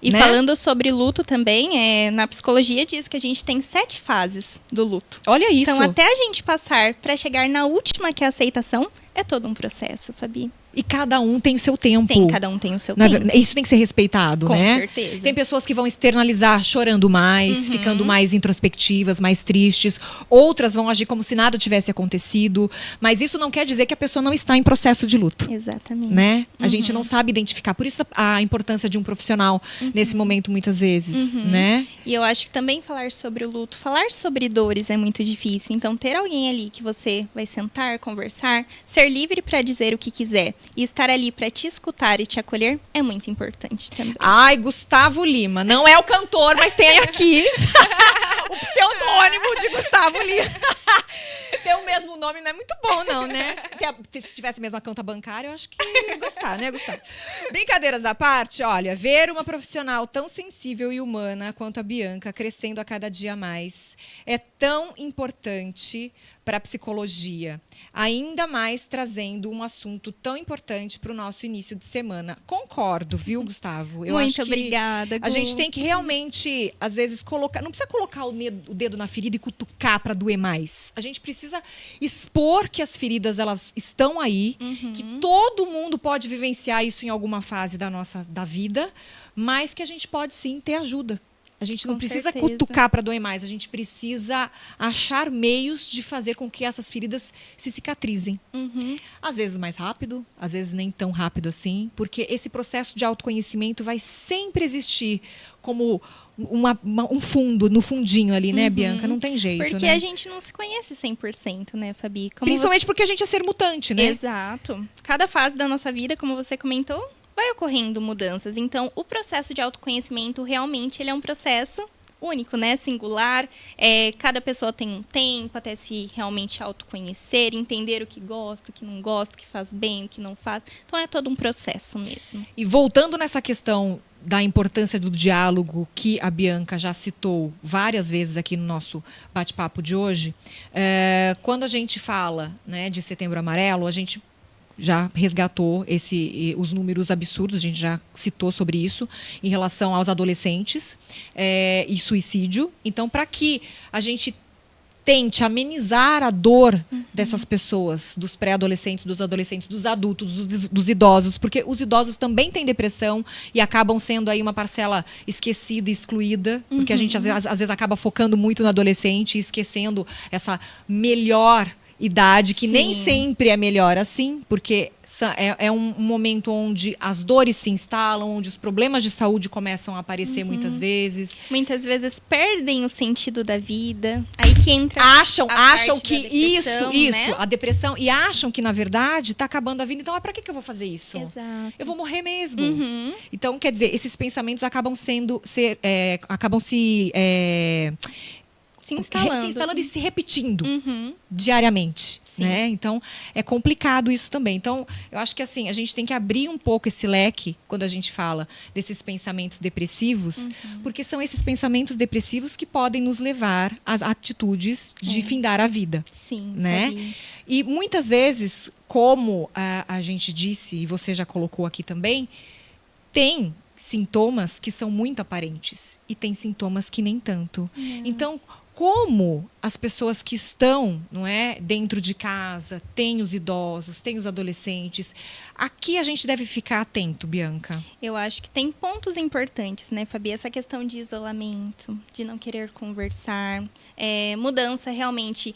E né? falando sobre luto também, na psicologia diz que a gente tem 7 fases do luto. Olha isso. Então, até a gente passar para chegar na última, que é a aceitação, é todo um processo, Fabi. E cada um tem o seu tempo. Cada um tem o seu Na tempo. ver- Isso tem que ser respeitado, Com né? certeza. Tem pessoas que vão externalizar chorando mais, ficando mais introspectivas, mais tristes. Outras vão agir como se nada tivesse acontecido. Mas isso não quer dizer que a pessoa não está em processo de luto. Exatamente. Né? A gente não sabe identificar. Por isso a importância de um profissional nesse momento, muitas vezes, né? E eu acho que também falar sobre o luto, falar sobre dores é muito difícil. Então, ter alguém ali que você vai sentar, conversar, ser livre para dizer o que quiser e estar ali para te escutar e te acolher é muito importante também. Ai, Gustavo Lima. Não é o cantor, mas tem aqui o pseudônimo de Gustavo Lima. Ter o mesmo nome não é muito bom, não, né? Se tivesse a mesma conta bancária, eu acho que ia gostar, né, Gustavo? Brincadeiras à parte, olha, ver uma profissional tão sensível e humana quanto a Bianca crescendo a cada dia mais é tão importante para a psicologia. Ainda mais trazendo um assunto tão importante para o nosso início de semana. Concordo, viu, Gustavo? Eu Muito acho que obrigada, a Gu. gente tem que realmente, às vezes, colocar... Não precisa colocar o dedo na ferida e cutucar para doer mais. A gente precisa expor que as feridas, elas estão aí, que todo mundo pode vivenciar isso em alguma fase da vida, mas que a gente pode, sim, ter ajuda. A gente não Com precisa certeza. cutucar para doer mais. A gente precisa achar meios de fazer com que essas feridas se cicatrizem. Às vezes mais rápido, às vezes nem tão rápido assim, porque esse processo de autoconhecimento vai sempre existir como um fundo, no fundinho ali, né, Bianca? Não tem jeito, Porque né? a gente não se conhece 100%, né, Fabi? Como Principalmente porque a gente é ser mutante, né? Exato. Cada fase da nossa vida, como você comentou, vai ocorrendo mudanças. Então, o processo de autoconhecimento, realmente, ele é um processo único, né? Singular. Cada pessoa tem um tempo até se realmente autoconhecer, entender o que gosta, o que não gosta, o que faz bem, o que não faz. Então, é todo um processo mesmo. E voltando nessa questão da importância do diálogo, que a Bianca já citou várias vezes aqui no nosso bate-papo de hoje, quando a gente fala, né, de Setembro Amarelo, a gente já resgatou os números absurdos, a gente já citou sobre isso, em relação aos adolescentes e suicídio. Então, para que a gente tente amenizar a dor dessas pessoas, dos pré-adolescentes, dos adolescentes, dos adultos, dos idosos, porque os idosos também têm depressão e acabam sendo aí uma parcela esquecida, excluída, porque a gente às vezes acaba focando muito no adolescente e esquecendo essa melhor idade, que Sim. nem sempre é melhor assim, porque é um momento onde as dores se instalam, onde os problemas de saúde começam a aparecer muitas vezes. Muitas vezes perdem o sentido da vida. Aí que entra Acham parte que da depressão, isso, né? a depressão, e acham que, na verdade, está acabando a vida. Então, para que eu vou fazer isso? Exato. Eu vou morrer mesmo. Uhum. Então, quer dizer, esses pensamentos acabam se instalando e se repetindo diariamente. Sim. Né? Então, é complicado isso também. Então, eu acho que assim, a gente tem que abrir um pouco esse leque quando a gente fala desses pensamentos depressivos, porque são esses pensamentos depressivos que podem nos levar às atitudes de findar a vida. Sim, Né? Fabi. E muitas vezes, como a gente disse, e você já colocou aqui também, tem sintomas que são muito aparentes e tem sintomas que nem tanto. Então, como as pessoas que estão, não é, dentro de casa, tem os idosos, tem os adolescentes, aqui a gente deve ficar atento, Bianca. Eu acho que tem pontos importantes, né, Fabi? Essa questão de isolamento, de não querer conversar, mudança realmente,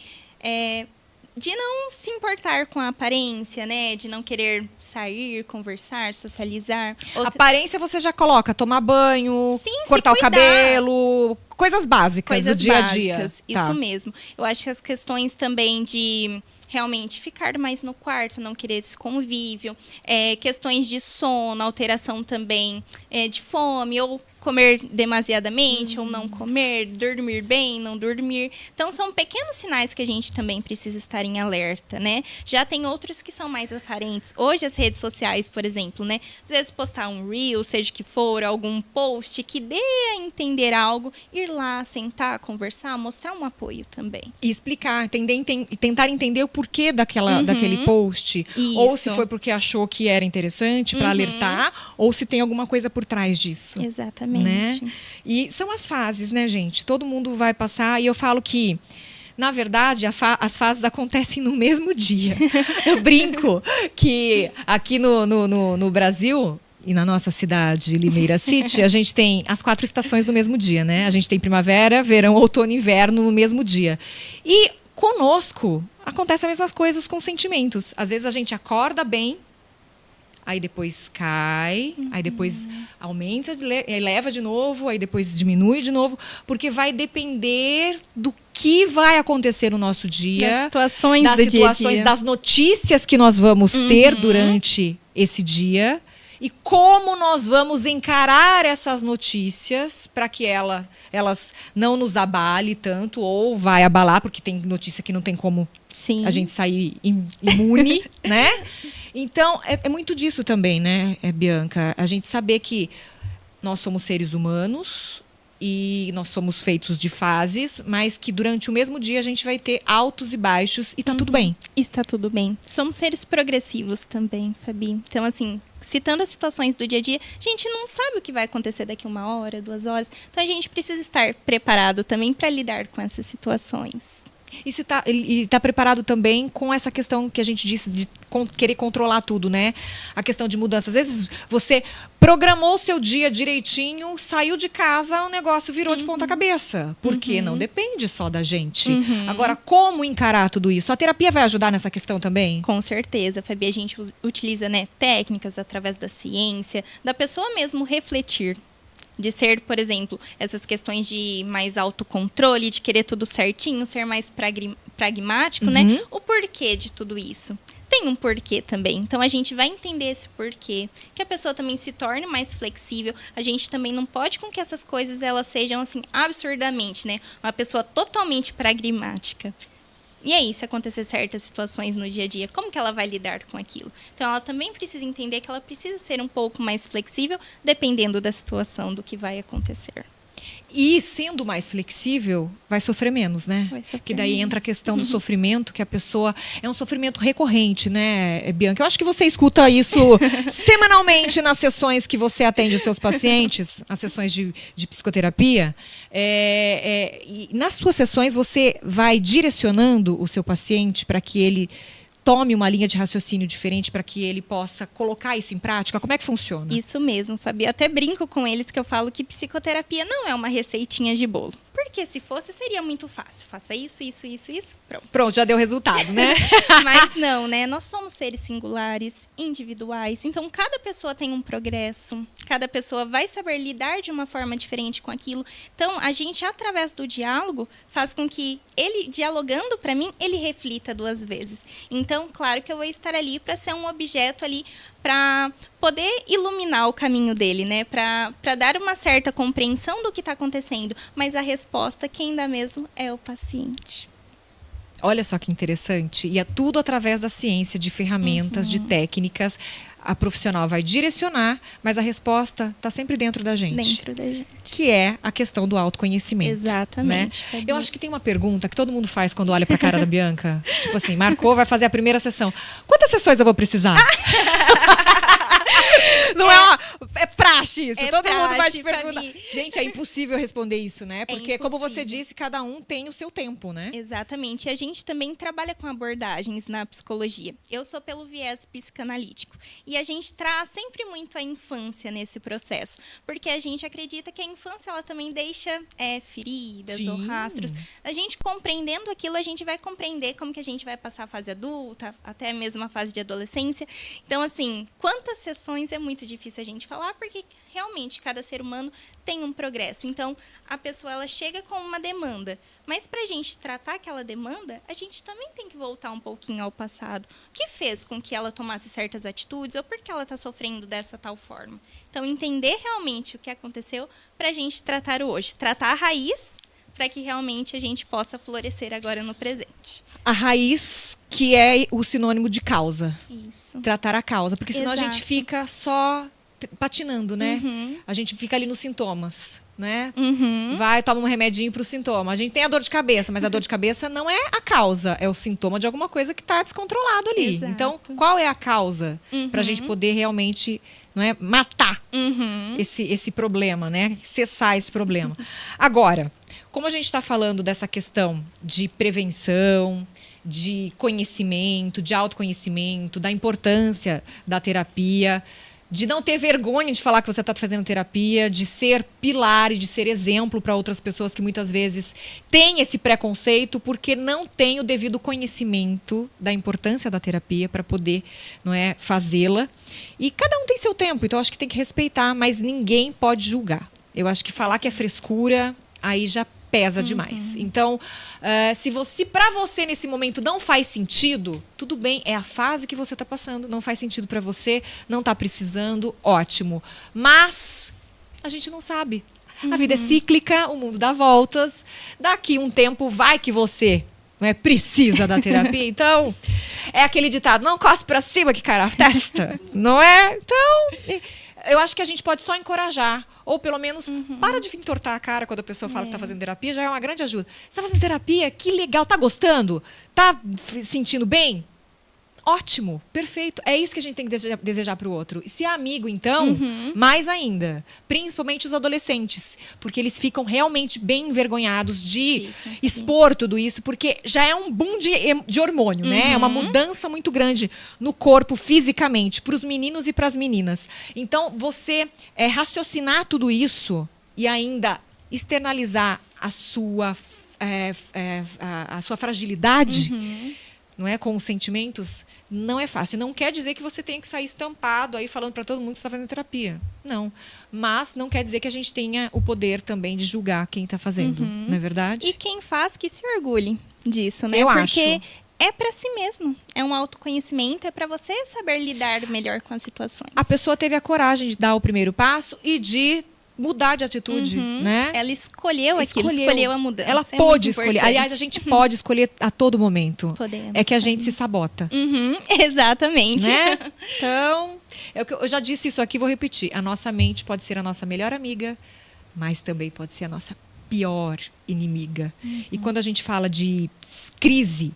de não se importar com a aparência, né? De não querer sair, conversar, socializar. Aparência você já coloca, tomar banho, Sim, se cortar o cuidar. cabelo, coisas básicas Coisas do dia a dia. básicas, Tá. isso mesmo. Eu acho que as questões também de realmente ficar mais no quarto, não querer esse convívio, questões de sono, alteração também de fome, ou comer demasiadamente ou não comer, dormir bem, não dormir. Então, são pequenos sinais que a gente também precisa estar em alerta, né? Já tem outros que são mais aparentes. Hoje, as redes sociais, por exemplo, né? Às vezes, postar um reel, seja o que for, algum post que dê a entender algo, ir lá, sentar, conversar, mostrar um apoio também. E explicar, tentar entender o porquê daquele post. Isso. Ou se foi porque achou que era interessante para alertar, ou se tem alguma coisa por trás disso. Exatamente. Né? E são as fases, né, gente? Todo mundo vai passar, e eu falo que, na verdade, as fases acontecem no mesmo dia. Eu brinco que aqui no Brasil e na nossa cidade, Limeira City, a gente tem as 4 estações no mesmo dia, né? A gente tem primavera, verão, outono e inverno no mesmo dia. E conosco acontecem as mesmas coisas com sentimentos. Às vezes a gente acorda bem, aí depois cai, aí depois aumenta, eleva de novo, aí depois diminui de novo, porque vai depender do que vai acontecer no nosso dia, das situações do dia a dia, das notícias que nós vamos ter durante esse dia e como nós vamos encarar essas notícias para que elas não nos abale tanto, ou vai abalar, porque tem notícia que não tem como Sim. a gente sair imune, né? Então, é muito disso também, né, Bianca? A gente saber que nós somos seres humanos e nós somos feitos de fases, mas que durante o mesmo dia a gente vai ter altos e baixos e tá tudo bem. Está tudo bem. Somos seres progressivos também, Fabi. Então, assim, citando as situações do dia a dia, a gente não sabe o que vai acontecer daqui 1 hora, 2 horas. Então, a gente precisa estar preparado também para lidar com essas situações. E tá preparado também com essa questão que a gente disse de querer controlar tudo, né? A questão de mudança. Às vezes você programou o seu dia direitinho, saiu de casa, o negócio virou de ponta cabeça. Porque não depende só da gente. Agora, como encarar tudo isso? A terapia vai ajudar nessa questão também? Com certeza, Fabi. A gente utiliza, né, técnicas através da ciência, da pessoa mesmo refletir. De ser, por exemplo, essas questões de mais autocontrole, de querer tudo certinho, ser mais pragmático, né? O porquê de tudo isso. Tem um porquê também. Então, a gente vai entender esse porquê. Que a pessoa também se torne mais flexível. A gente também não pode com que essas coisas elas sejam, assim, absurdamente, né? Uma pessoa totalmente pragmática. E aí, se acontecer certas situações no dia a dia, como que ela vai lidar com aquilo? Então, ela também precisa entender que ela precisa ser um pouco mais flexível, dependendo da situação, do que vai acontecer. E sendo mais flexível, vai sofrer menos, né? Vai sofrer que daí menos. entra a questão do sofrimento, que a pessoa... É um sofrimento recorrente, né, Bianca? Eu acho que você escuta isso semanalmente nas sessões que você atende os seus pacientes, as sessões de psicoterapia. E nas suas sessões, você vai direcionando o seu paciente para que ele tome uma linha de raciocínio diferente para que ele possa colocar isso em prática? Como é que funciona? Isso mesmo, Fabi. Eu até brinco com eles que eu falo que psicoterapia não é uma receitinha de bolo. Porque se fosse, seria muito fácil. Faça isso, isso, isso, isso, pronto. Pronto, já deu resultado, né? Mas não, né? Nós somos seres singulares, individuais. Então, cada pessoa tem um progresso. Cada pessoa vai saber lidar de uma forma diferente com aquilo. Então, a gente, através do diálogo, faz com que ele, dialogando para mim, ele reflita 2 vezes. Então, claro que eu vou estar ali para ser um objeto ali para poder iluminar o caminho dele, né? Para dar uma certa compreensão do que está acontecendo. Mas a resposta, quem dá mesmo, é o paciente. Olha só que interessante. E é tudo através da ciência, de ferramentas, de técnicas. A profissional vai direcionar, mas a resposta está sempre dentro da gente. Dentro da gente. Que é a questão do autoconhecimento. Exatamente. Né? Eu acho que tem uma pergunta que todo mundo faz quando olha para a cara da Bianca. Tipo assim, marcou, vai fazer a primeira sessão. Quantas sessões eu vou precisar? Não é praxe isso. Todo mundo vai te perguntar. Gente, é impossível responder isso, né? Porque, como você disse, cada um tem o seu tempo, né? Exatamente. A gente também trabalha com abordagens na psicologia. Eu sou pelo viés psicanalítico. E a gente traz sempre muito a infância nesse processo. Porque a gente acredita que a infância ela também deixa feridas Sim. ou rastros. A gente compreendendo aquilo, a gente vai compreender como que a gente vai passar a fase adulta, até mesmo a fase de adolescência. Então, assim, quantas sessões é muito difícil a gente falar. falar, porque realmente cada ser humano tem um progresso. Então, a pessoa ela chega com uma demanda, mas para a gente tratar aquela demanda, a gente também tem que voltar um pouquinho ao passado. O que fez com que ela tomasse certas atitudes ou por que ela está sofrendo dessa tal forma? Então, entender realmente o que aconteceu para a gente tratar o hoje. Tratar a raiz para que realmente a gente possa florescer agora no presente. A raiz, que é o sinônimo de causa. Isso. Tratar a causa. Porque senão a gente Exato. fica só patinando, né? Uhum. A gente fica ali nos sintomas, né? Uhum. Vai, toma um remedinho pro sintoma. A gente tem a dor de cabeça, mas a dor de cabeça não é a causa, é o sintoma de alguma coisa que está descontrolado ali. Exato. Então, qual é a causa Uhum. para a gente poder realmente, não é, matar Uhum. esse problema, né? Cessar esse problema. Agora, como a gente está falando dessa questão de prevenção, de conhecimento, de autoconhecimento, da importância da terapia, de não ter vergonha de falar que você está fazendo terapia, de ser pilar e de ser exemplo para outras pessoas que muitas vezes têm esse preconceito porque não têm o devido conhecimento da importância da terapia para poder, não é, fazê-la. E cada um tem seu tempo, então eu acho que tem que respeitar, mas ninguém pode julgar. Eu acho que falar que é frescura, aí já pesa demais. Então, se para você nesse momento não faz sentido, tudo bem, é a fase que você está passando, não faz sentido para você, não está precisando, ótimo. Mas a gente não sabe. A vida é cíclica, o mundo dá voltas. Daqui um tempo vai que você, não é, precisa da terapia. Então, é aquele ditado, não cospe para cima que cara a testa, não é? Então, eu acho que a gente pode só encorajar. Ou pelo menos, para de entortar a cara quando a pessoa fala que está fazendo terapia, já é uma grande ajuda. Você está fazendo terapia? Que legal, tá gostando? Tá sentindo bem? Ótimo, perfeito. É isso que a gente tem que desejar para o outro. E se é amigo, então, mais ainda. Principalmente os adolescentes. Porque eles ficam realmente bem envergonhados de expor tudo isso, porque já é um boom de hormônio, né? É uma mudança muito grande no corpo, fisicamente, para os meninos e para as meninas. Então, você raciocinar tudo isso e ainda externalizar a sua fragilidade, não é, com os sentimentos, não é fácil. Não quer dizer que você tenha que sair estampado aí falando para todo mundo que você está fazendo terapia. Não. Mas não quer dizer que a gente tenha o poder também de julgar quem está fazendo, não é verdade? E quem faz que se orgulhe disso, né? Eu Porque acho. é para si mesmo. É um autoconhecimento, é para você saber lidar melhor com as situações. A pessoa teve a coragem de dar o primeiro passo e de mudar de atitude, né? Ela escolheu aquilo, escolheu a mudança. Ela É pôde muito escolher. importante. Aliás, a gente pode escolher a todo momento. Podemos, É que a gente podemos. se sabota. Exatamente. Né? Então, eu já disse isso aqui, vou repetir. A nossa mente pode ser a nossa melhor amiga, mas também pode ser a nossa pior inimiga. E quando a gente fala de crise,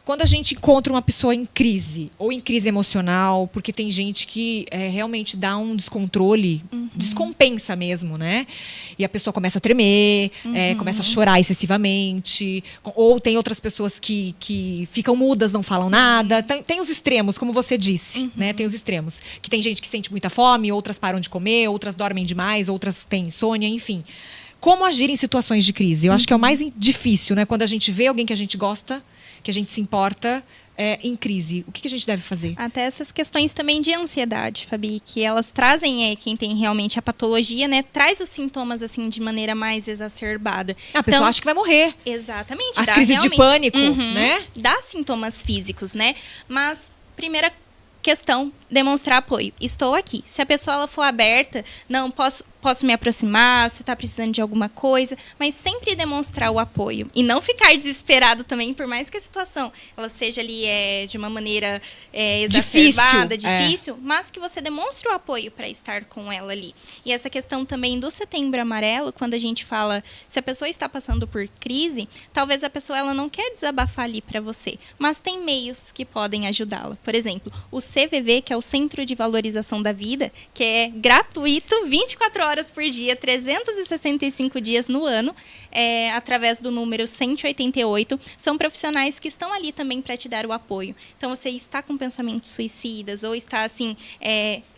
quando a gente encontra uma pessoa em crise, ou em crise emocional, porque tem gente que realmente dá um descontrole, descompensa mesmo, né? E a pessoa começa a tremer, começa a chorar excessivamente, ou tem outras pessoas que ficam mudas, não falam nada. Tem os extremos, como você disse, né? Tem os extremos. Que tem gente que sente muita fome, outras param de comer, outras dormem demais, outras têm insônia, enfim. Como agir em situações de crise? Eu acho que é o mais difícil, né? Quando a gente vê alguém que a gente gosta, que a gente se importa, em crise. O que a gente deve fazer? Até essas questões também de ansiedade, Fabi, que elas trazem, quem tem realmente a patologia, né? Traz os sintomas, assim, de maneira mais exacerbada. A pessoa acha que vai morrer. Exatamente. As dá crises de realmente- pânico, né? Dá sintomas físicos, né? Mas, primeira questão, demonstrar apoio. Estou aqui. Se a pessoa ela for aberta, não, posso me aproximar, você está precisando de alguma coisa, mas sempre demonstrar o apoio. E não ficar desesperado também, por mais que a situação ela seja ali de uma maneira exacerbada, difícil, mas que você demonstre o apoio para estar com ela ali. E essa questão também do Setembro Amarelo, quando a gente fala, se a pessoa está passando por crise, talvez a pessoa ela não quer desabafar ali para você, mas tem meios que podem ajudá-la. Por exemplo, o CVV, que é o Centro de Valorização da Vida, que é gratuito, 24 horas por dia, 365 dias no ano, através do número 188. São profissionais que estão ali também para te dar o apoio. Então, você está com pensamentos suicidas ou está, assim,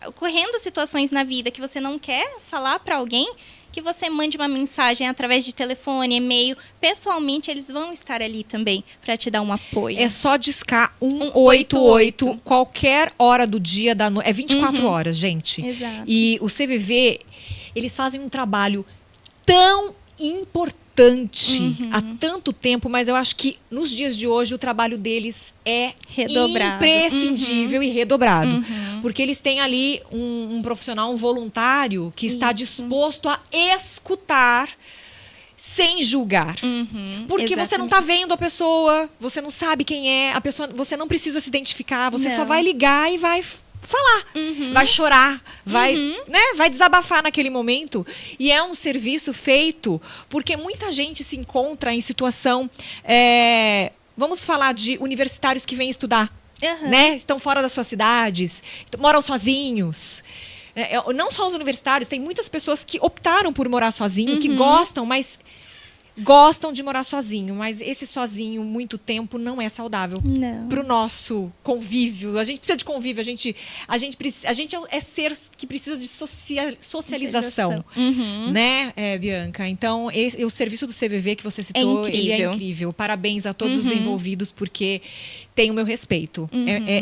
ocorrendo situações na vida que você não quer falar para alguém, que você mande uma mensagem através de telefone, e-mail. Pessoalmente, eles vão estar ali também para te dar um apoio. É só discar 188 qualquer hora do dia, da noite. É 24 horas, gente. Exato. E o CVV, eles fazem um trabalho tão importante há tanto tempo, mas eu acho que nos dias de hoje o trabalho deles é Redobrado. imprescindível e redobrado. Porque eles têm ali um profissional, um voluntário que está disposto a escutar sem julgar. Porque você não está vendo a pessoa, você não sabe quem é, a pessoa, você não precisa se identificar, você só vai ligar e vai falar, vai chorar, vai desabafar naquele momento. E é um serviço feito porque muita gente se encontra em situação, vamos falar de universitários que vêm estudar, né? Estão fora das suas cidades, moram sozinhos. Não só os universitários, tem muitas pessoas que optaram por morar sozinho, que gostam de morar sozinho, mas esse sozinho muito tempo não é saudável para o nosso convívio. A gente precisa de convívio, a gente é ser que precisa de socialização, né, Bianca? Então, o serviço do CVV que você citou, ele é incrível. Parabéns a todos os envolvidos, porque tem o meu respeito.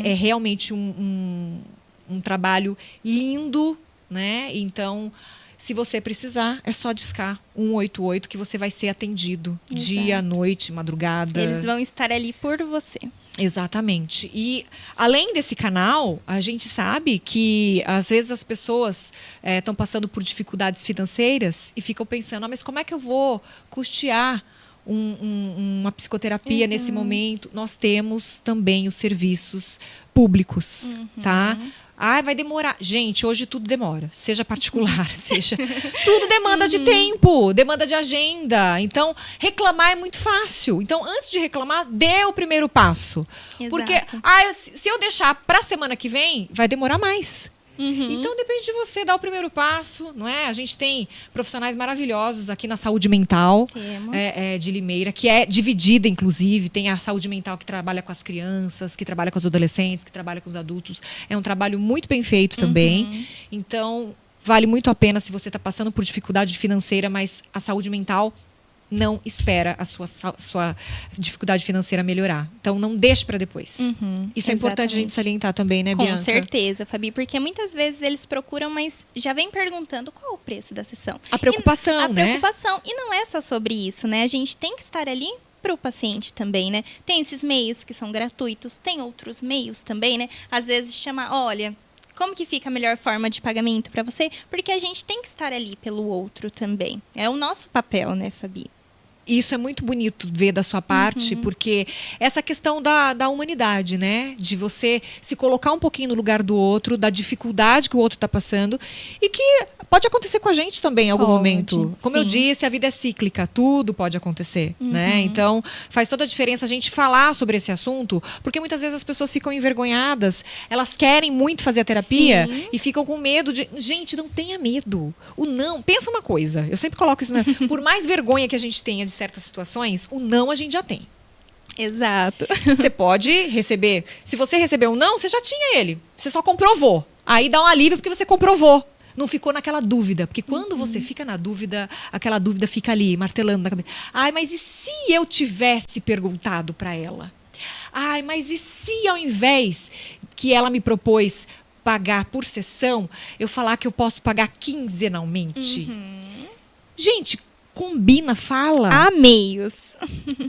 É realmente um trabalho lindo, né? Então, se você precisar, é só discar 188 que você vai ser atendido. Dia, noite, madrugada. Eles vão estar ali por você. Exatamente. E além desse canal, a gente sabe que às vezes as pessoas estão passando por dificuldades financeiras e ficam pensando, mas como é que eu vou custear uma psicoterapia nesse momento? Nós temos também os serviços públicos, tá? Vai demorar. Gente, hoje tudo demora. Seja particular, seja... Tudo demanda de tempo, demanda de agenda. Então, reclamar é muito fácil. Então, antes de reclamar, dê o primeiro passo. Exato. Porque se eu deixar para a semana que vem, vai demorar mais. Então, depende de você dar o primeiro passo, não é? A gente tem profissionais maravilhosos aqui na saúde mental de Limeira, que é dividida, inclusive. Tem a saúde mental que trabalha com as crianças, que trabalha com os adolescentes, que trabalha com os adultos. É um trabalho muito bem feito também. Então, vale muito a pena se você está passando por dificuldade financeira, mas a saúde mental não espera a sua dificuldade financeira melhorar. Então, não deixe para depois. Isso é importante a gente salientar também, né, Bianca? Com certeza, Fabi, porque muitas vezes eles procuram, mas já vem perguntando qual o preço da sessão. A preocupação, né? A preocupação. E não é só sobre isso, né? A gente tem que estar ali para o paciente também, né? Tem esses meios que são gratuitos, tem outros meios também, né? Às vezes chama, olha... Como que fica a melhor forma de pagamento para você? Porque a gente tem que estar ali pelo outro também. É o nosso papel, né, Fabi? Isso é muito bonito ver da sua parte, porque essa questão da humanidade, né? De você se colocar um pouquinho no lugar do outro, da dificuldade que o outro está passando, e que pode acontecer com a gente também em algum momento. Como eu disse, a vida é cíclica, tudo pode acontecer, né? Então, faz toda a diferença a gente falar sobre esse assunto, porque muitas vezes as pessoas ficam envergonhadas, elas querem muito fazer a terapia e ficam com medo de... Gente, não tenha medo. O não... Pensa uma coisa, eu sempre coloco isso, né? Por mais vergonha que a gente tenha de certas situações, o não a gente já tem. Exato. Você pode receber... Se você recebeu um não, você já tinha ele. Você só comprovou. Aí dá um alívio porque você comprovou. Não ficou naquela dúvida. Porque quando você fica na dúvida, aquela dúvida fica ali, martelando na cabeça. Mas e se eu tivesse perguntado para ela? Mas e se ao invés que ela me propôs pagar por sessão, eu falar que eu posso pagar quinzenalmente? Gente, combina, fala. Há meios.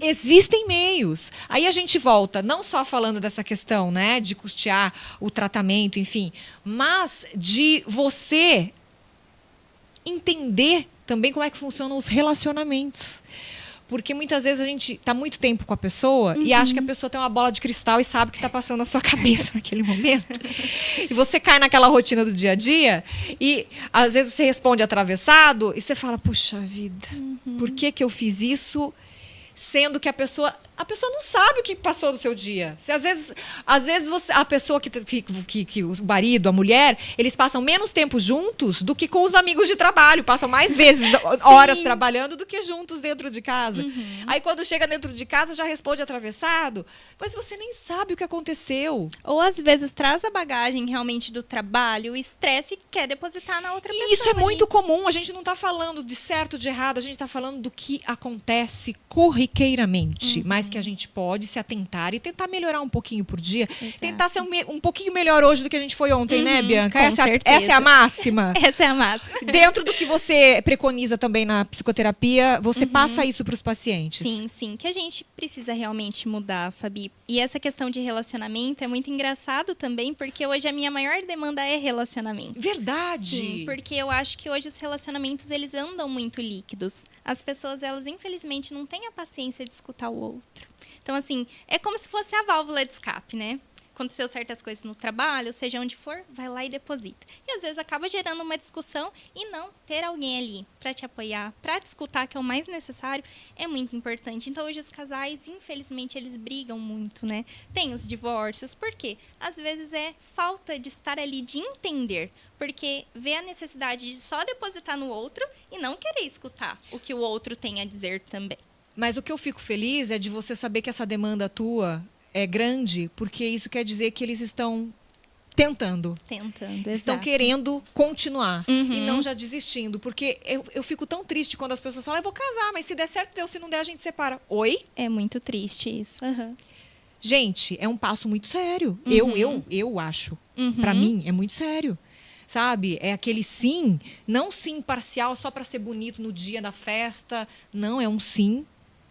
Existem meios. Aí a gente volta, não só falando dessa questão, né, de custear o tratamento, enfim, mas de você entender também como é que funcionam os relacionamentos. Porque muitas vezes a gente está muito tempo com a pessoa e acha que a pessoa tem uma bola de cristal e sabe o que está passando na sua cabeça naquele momento. E você cai naquela rotina do dia a dia e às vezes você responde atravessado e você fala, puxa vida, por que eu fiz isso? Sendo que a pessoa a pessoa não sabe o que passou no seu dia. Às vezes a pessoa que o marido, a mulher, eles passam menos tempo juntos do que com os amigos de trabalho. Passam mais vezes, horas trabalhando do que juntos dentro de casa. Aí quando chega dentro de casa, já responde atravessado. Mas você nem sabe o que aconteceu. Ou às vezes traz a bagagem realmente do trabalho, o estresse e quer depositar na outra pessoa. E isso é muito comum. A gente não está falando de certo, de errado. A gente está falando do que acontece corriqueiramente. Mas que a gente pode se atentar e tentar melhorar um pouquinho por dia. Exato. Tentar ser um pouquinho melhor hoje do que a gente foi ontem, né, Bianca? Com Essa certeza. é a máxima. Essa é a máxima. Dentro do que você preconiza também na psicoterapia, você passa isso para os pacientes. Sim, que a gente precisa realmente mudar, Fabi. E essa questão de relacionamento é muito engraçado também, porque hoje a minha maior demanda é relacionamento. Verdade. Sim, porque eu acho que hoje os relacionamentos, eles andam muito líquidos. As pessoas, elas infelizmente não têm a paciência de escutar o outro. Então, assim, é como se fosse a válvula de escape, né? Aconteceu certas coisas no trabalho, seja onde for, vai lá e deposita. E às vezes acaba gerando uma discussão e não ter alguém ali para te apoiar, para te escutar, que é o mais necessário, é muito importante. Então hoje os casais, infelizmente, eles brigam muito, né? Tem os divórcios, por quê? Às vezes é falta de estar ali, de entender. Porque vê a necessidade de só depositar no outro e não querer escutar o que o outro tem a dizer também. Mas o que eu fico feliz é de você saber que essa demanda tua é grande, porque isso quer dizer que eles estão tentando. Estão querendo continuar e não já desistindo. Porque eu fico tão triste quando as pessoas falam, eu vou casar, mas se der certo, deu. Se não der, a gente separa. Oi? É muito triste isso. Gente, é um passo muito sério. Eu acho. Pra mim, é muito sério. Sabe? É aquele sim, não sim parcial só pra ser bonito no dia da festa. Não, é um sim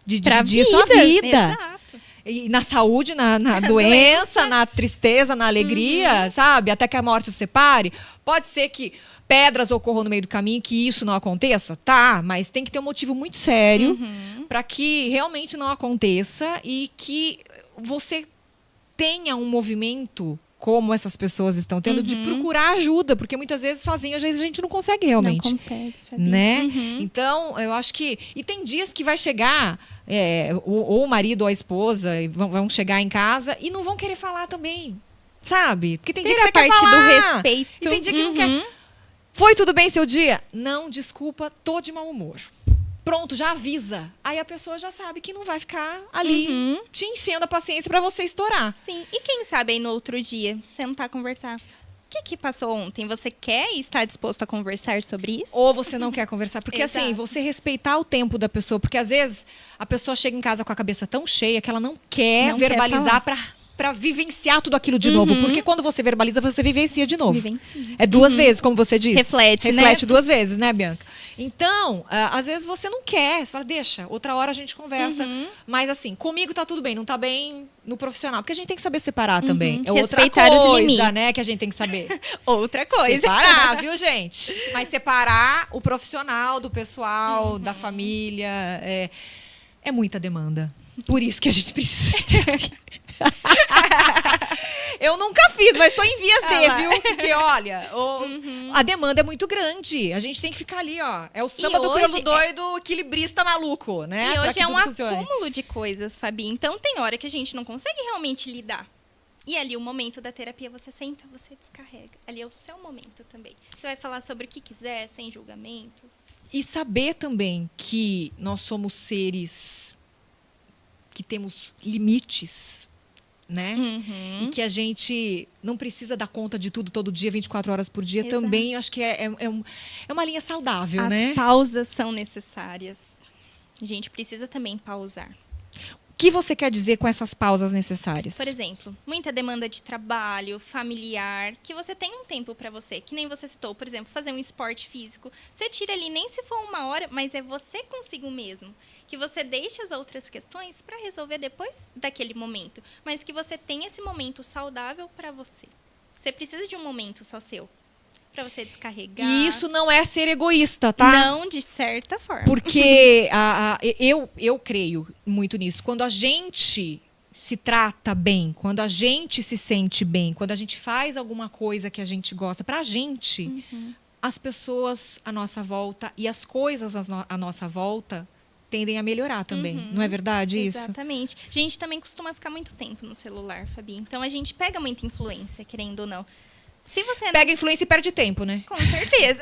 de dividir sua vida. Exato. E na saúde, na doença, na tristeza, na alegria, sabe? Até que a morte os separe. Pode ser que pedras ocorram no meio do caminho, que isso não aconteça? Tá, mas tem que ter um motivo muito sério para que realmente não aconteça e que você tenha um movimento como essas pessoas estão tendo de procurar ajuda, porque muitas vezes sozinho, às vezes a gente não consegue realmente. Não consegue, Fabi. Né? Então, eu acho que... E tem dias que vai chegar, ou o marido ou a esposa vão chegar em casa e não vão querer falar também, sabe? Porque tem dia que você quer falar. do respeito. E tem dia que não quer. Foi tudo bem seu dia? Não, desculpa, tô de mau humor. Pronto, já avisa. Aí a pessoa já sabe que não vai ficar ali te enchendo a paciência para você estourar. Sim, e quem sabe aí no outro dia, sentar a conversar. O que passou ontem? Você quer e está disposto a conversar sobre isso? Ou você não quer conversar. Porque assim, você respeitar o tempo da pessoa. Porque às vezes a pessoa chega em casa com a cabeça tão cheia que ela não quer verbalizar para vivenciar tudo aquilo de novo. Porque quando você verbaliza, você vivencia de novo. Vivencia. É duas vezes, como você disse. Reflete, né? Reflete duas vezes, né, Bianca? Então, às vezes você não quer. Você fala, deixa, outra hora a gente conversa. Mas assim, comigo tá tudo bem, não tá bem no profissional. Porque a gente tem que saber separar também. É outra Respeitar os coisa, limites. né, que a gente tem que saber. Outra coisa. Separar, viu, gente? Mas separar o profissional do pessoal, da família. É muita demanda. Por isso que a gente precisa de terapia. Eu nunca fiz, mas estou em vias de, viu? Porque, olha, a demanda é muito grande. A gente tem que ficar ali, ó. É o samba do crioulo doido, equilibrista maluco, né? E hoje é um funcione. acúmulo de coisas, Fabi. Então, tem hora que a gente não consegue realmente lidar. E ali, o momento da terapia, você senta, você descarrega. Ali é o seu momento também. Você vai falar sobre o que quiser, sem julgamentos. E saber também que nós somos seres que temos limites, né? E que a gente não precisa dar conta de tudo todo dia, 24 horas por dia. Exato. Também acho que é uma linha saudável, As né? pausas são necessárias. A gente precisa também pausar. O que você quer dizer com essas pausas necessárias? Por exemplo, muita demanda de trabalho, familiar, que você tem um tempo para você, que nem você citou, por exemplo, fazer um esporte físico. Você tira ali, nem se for 1 hora, mas é você consigo mesmo. Que você deixe as outras questões para resolver depois daquele momento. Mas que você tenha esse momento saudável para você. Você precisa de um momento só seu. Para você descarregar. E isso não é ser egoísta, tá? Não, de certa forma. Porque eu creio muito nisso. Quando a gente se trata bem, quando a gente se sente bem, quando a gente faz alguma coisa que a gente gosta pra gente, as pessoas à nossa volta e as coisas à nossa volta tendem a melhorar também. Não é verdade isso? Exatamente. A gente também costuma ficar muito tempo no celular, Fabi. Então a gente pega muita influência, querendo ou não. Se você Pega influência e perde tempo, né? Com certeza.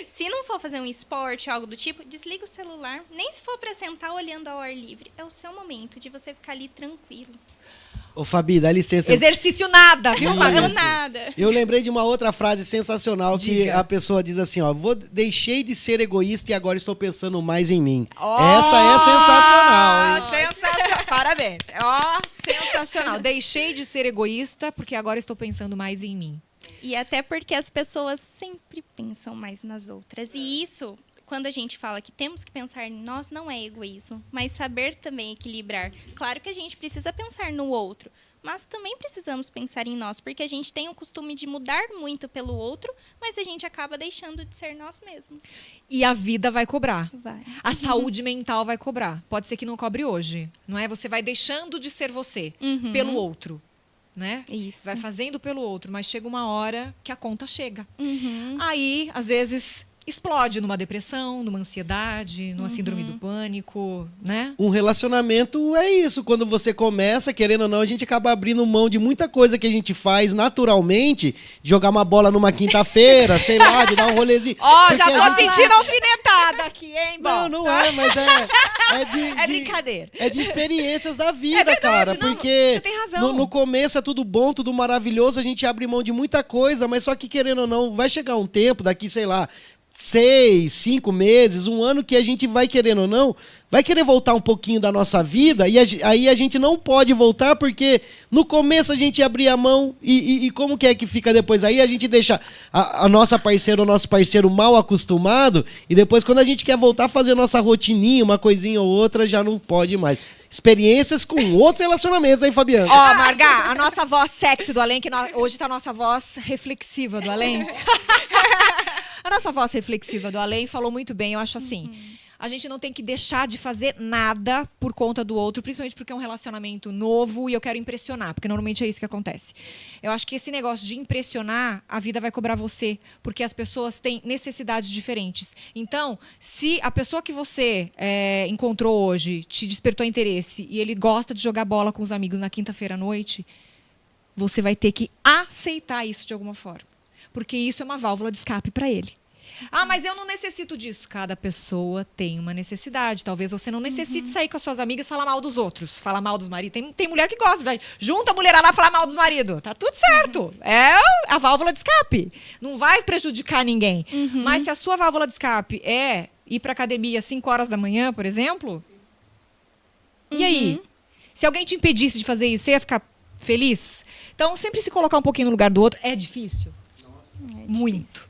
Se não for fazer um esporte ou algo do tipo, desliga o celular. Nem se for para sentar olhando ao ar livre. É o seu momento de você ficar ali tranquilo. Ô, Fabi, dá licença. Exercício nada, viu, Isso. Marga? Nada. Eu lembrei de uma outra frase sensacional que Diga. a pessoa diz assim, ó, deixei de ser egoísta e agora estou pensando mais em mim. Ó, Essa é sensacional, hein? Sensacional. Parabéns. Ó, sensacional. Deixei de ser egoísta porque agora estou pensando mais em mim. E até porque as pessoas sempre pensam mais nas outras. E isso, quando a gente fala que temos que pensar em nós, não é egoísmo, mas saber também equilibrar. Claro que a gente precisa pensar no outro, mas também precisamos pensar em nós, porque a gente tem o costume de mudar muito pelo outro, mas a gente acaba deixando de ser nós mesmos. E a vida vai cobrar. Vai. A saúde mental vai cobrar. Pode ser que não cobre hoje, não é? Você vai deixando de ser você pelo outro, né? Isso. Vai fazendo pelo outro, mas chega uma hora que a conta chega. Uhum. Aí, às vezes, explode numa depressão, numa ansiedade, numa síndrome do pânico, né? Um relacionamento é isso. Quando você começa, querendo ou não, a gente acaba abrindo mão de muita coisa que a gente faz naturalmente. De jogar uma bola numa quinta-feira, sei lá, de dar um rolezinho. Ó, Porque já a tô gente- sentindo alfinetada aqui, hein, Não, Bom? não é, mas É brincadeira. É de experiências da vida, É verdade, cara. não, Porque você tem razão. no começo é tudo bom, tudo maravilhoso, a gente abre mão de muita coisa, mas só que querendo ou não, vai chegar um tempo, daqui, sei lá, 6, 5 meses, um ano que a gente vai querendo ou não, vai querer voltar um pouquinho da nossa vida e aí a gente não pode voltar porque no começo a gente abria a mão e como que é que fica depois? Aí a gente deixa a nossa parceira, o nosso parceiro mal acostumado e depois quando a gente quer voltar a fazer a nossa rotininha, uma coisinha ou outra, já não pode mais. Experiências com outros relacionamentos, hein, Fabiana? Ó, Marga, a nossa voz sexy do além, que hoje tá a nossa voz reflexiva do além. A nossa voz reflexiva do além falou muito bem, eu acho assim. A gente não tem que deixar de fazer nada por conta do outro, principalmente porque é um relacionamento novo e eu quero impressionar, porque normalmente é isso que acontece. Eu acho que esse negócio de impressionar, a vida vai cobrar você, porque as pessoas têm necessidades diferentes. Então, se a pessoa que você encontrou hoje te despertou interesse e ele gosta de jogar bola com os amigos na quinta-feira à noite, você vai ter que aceitar isso de alguma forma. Porque isso é uma válvula de escape para ele. Ah, mas eu não necessito disso. Cada pessoa tem uma necessidade. Talvez você não necessite sair com as suas amigas e falar mal dos outros. Falar mal dos maridos. Tem mulher que gosta. Vai, junta a mulher lá e falar mal dos maridos. Tá tudo certo. É a válvula de escape. Não vai prejudicar ninguém. Mas se a sua válvula de escape é ir pra academia às 5 horas da manhã, por exemplo, e aí? Se alguém te impedisse de fazer isso, você ia ficar feliz? Então, sempre se colocar um pouquinho no lugar do outro é difícil. Muito.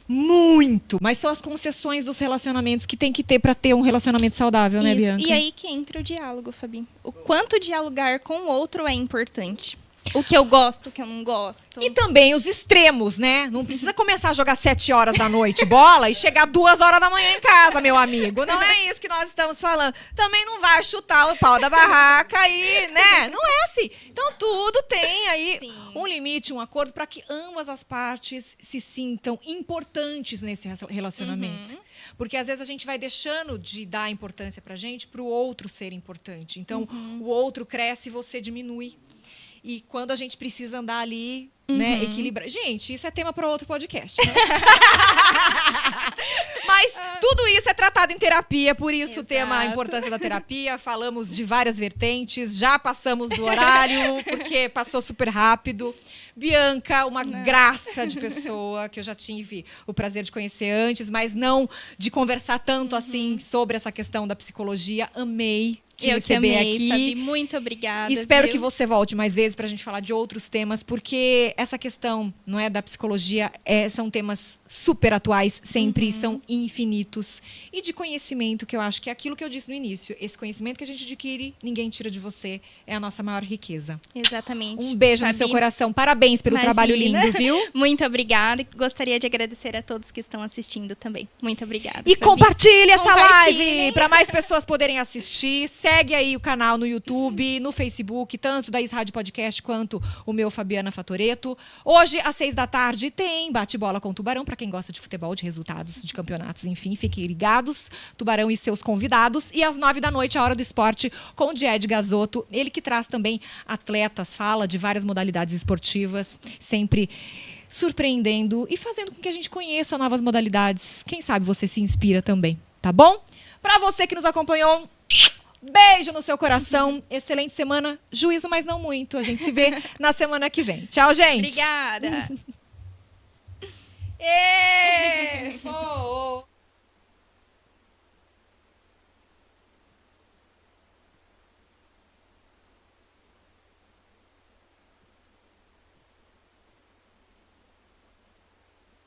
Muito. Mas são as concessões dos relacionamentos que tem que ter pra ter um relacionamento saudável, né, Isso. Bianca? E aí que entra o diálogo, Fabi. O quanto dialogar com o outro é importante. O que eu gosto, o que eu não gosto. E também os extremos, né? Não precisa começar a jogar 7 horas da noite bola e chegar 2 horas da manhã em casa, meu amigo. Não é isso que nós estamos falando. Também não vai chutar o pau da barraca e, né? Não é assim. Então tudo tem aí Sim. um limite, um acordo para que ambas as partes se sintam importantes nesse relacionamento. Porque às vezes a gente vai deixando de dar importância pra gente pro outro ser importante. Então o outro cresce e você diminui. E quando a gente precisa andar ali, né, equilibrar. Gente, isso é tema para outro podcast. Né? Mas tudo isso é tratado em terapia, por isso o tema a importância da terapia. Falamos de várias vertentes, já passamos do horário, porque passou super rápido. Bianca, uma graça de pessoa, que eu já tive o prazer de conhecer antes, mas não de conversar tanto assim sobre essa questão da psicologia. Amei te Eu que receber amei, aqui. Fabi, muito obrigada. Espero viu? que você volte mais vezes para a gente falar de outros temas, porque essa questão, não é, da psicologia são temas super atuais, sempre são infinitos. E de conhecimento, que eu acho que é aquilo que eu disse no início. Esse conhecimento que a gente adquire, ninguém tira de você. É a nossa maior riqueza. Exatamente. Um beijo no Fabi, seu coração. Parabéns pelo trabalho imagina. lindo, viu? Muito obrigada. E gostaria de agradecer a todos que estão assistindo também. Muito obrigada. E Fabi. compartilhe essa live Compartilhem. para mais pessoas poderem assistir. Segue Segue aí o canal no YouTube, no Facebook, tanto da Rádio Podcast quanto o meu Fabiana Fatoreto. Hoje, às 6 da tarde, tem bate-bola com o Tubarão, para quem gosta de futebol, de resultados, de campeonatos, enfim, fiquem ligados. Tubarão e seus convidados. E às 9 da noite, a Hora do Esporte, com o Died Gazotto. Ele que traz também atletas, fala de várias modalidades esportivas, sempre surpreendendo e fazendo com que a gente conheça novas modalidades. Quem sabe você se inspira também, tá bom? Para você que nos acompanhou, beijo no seu coração. Excelente semana. Juízo, mas não muito. A gente se vê na semana que vem. Tchau, gente. Obrigada. Foi!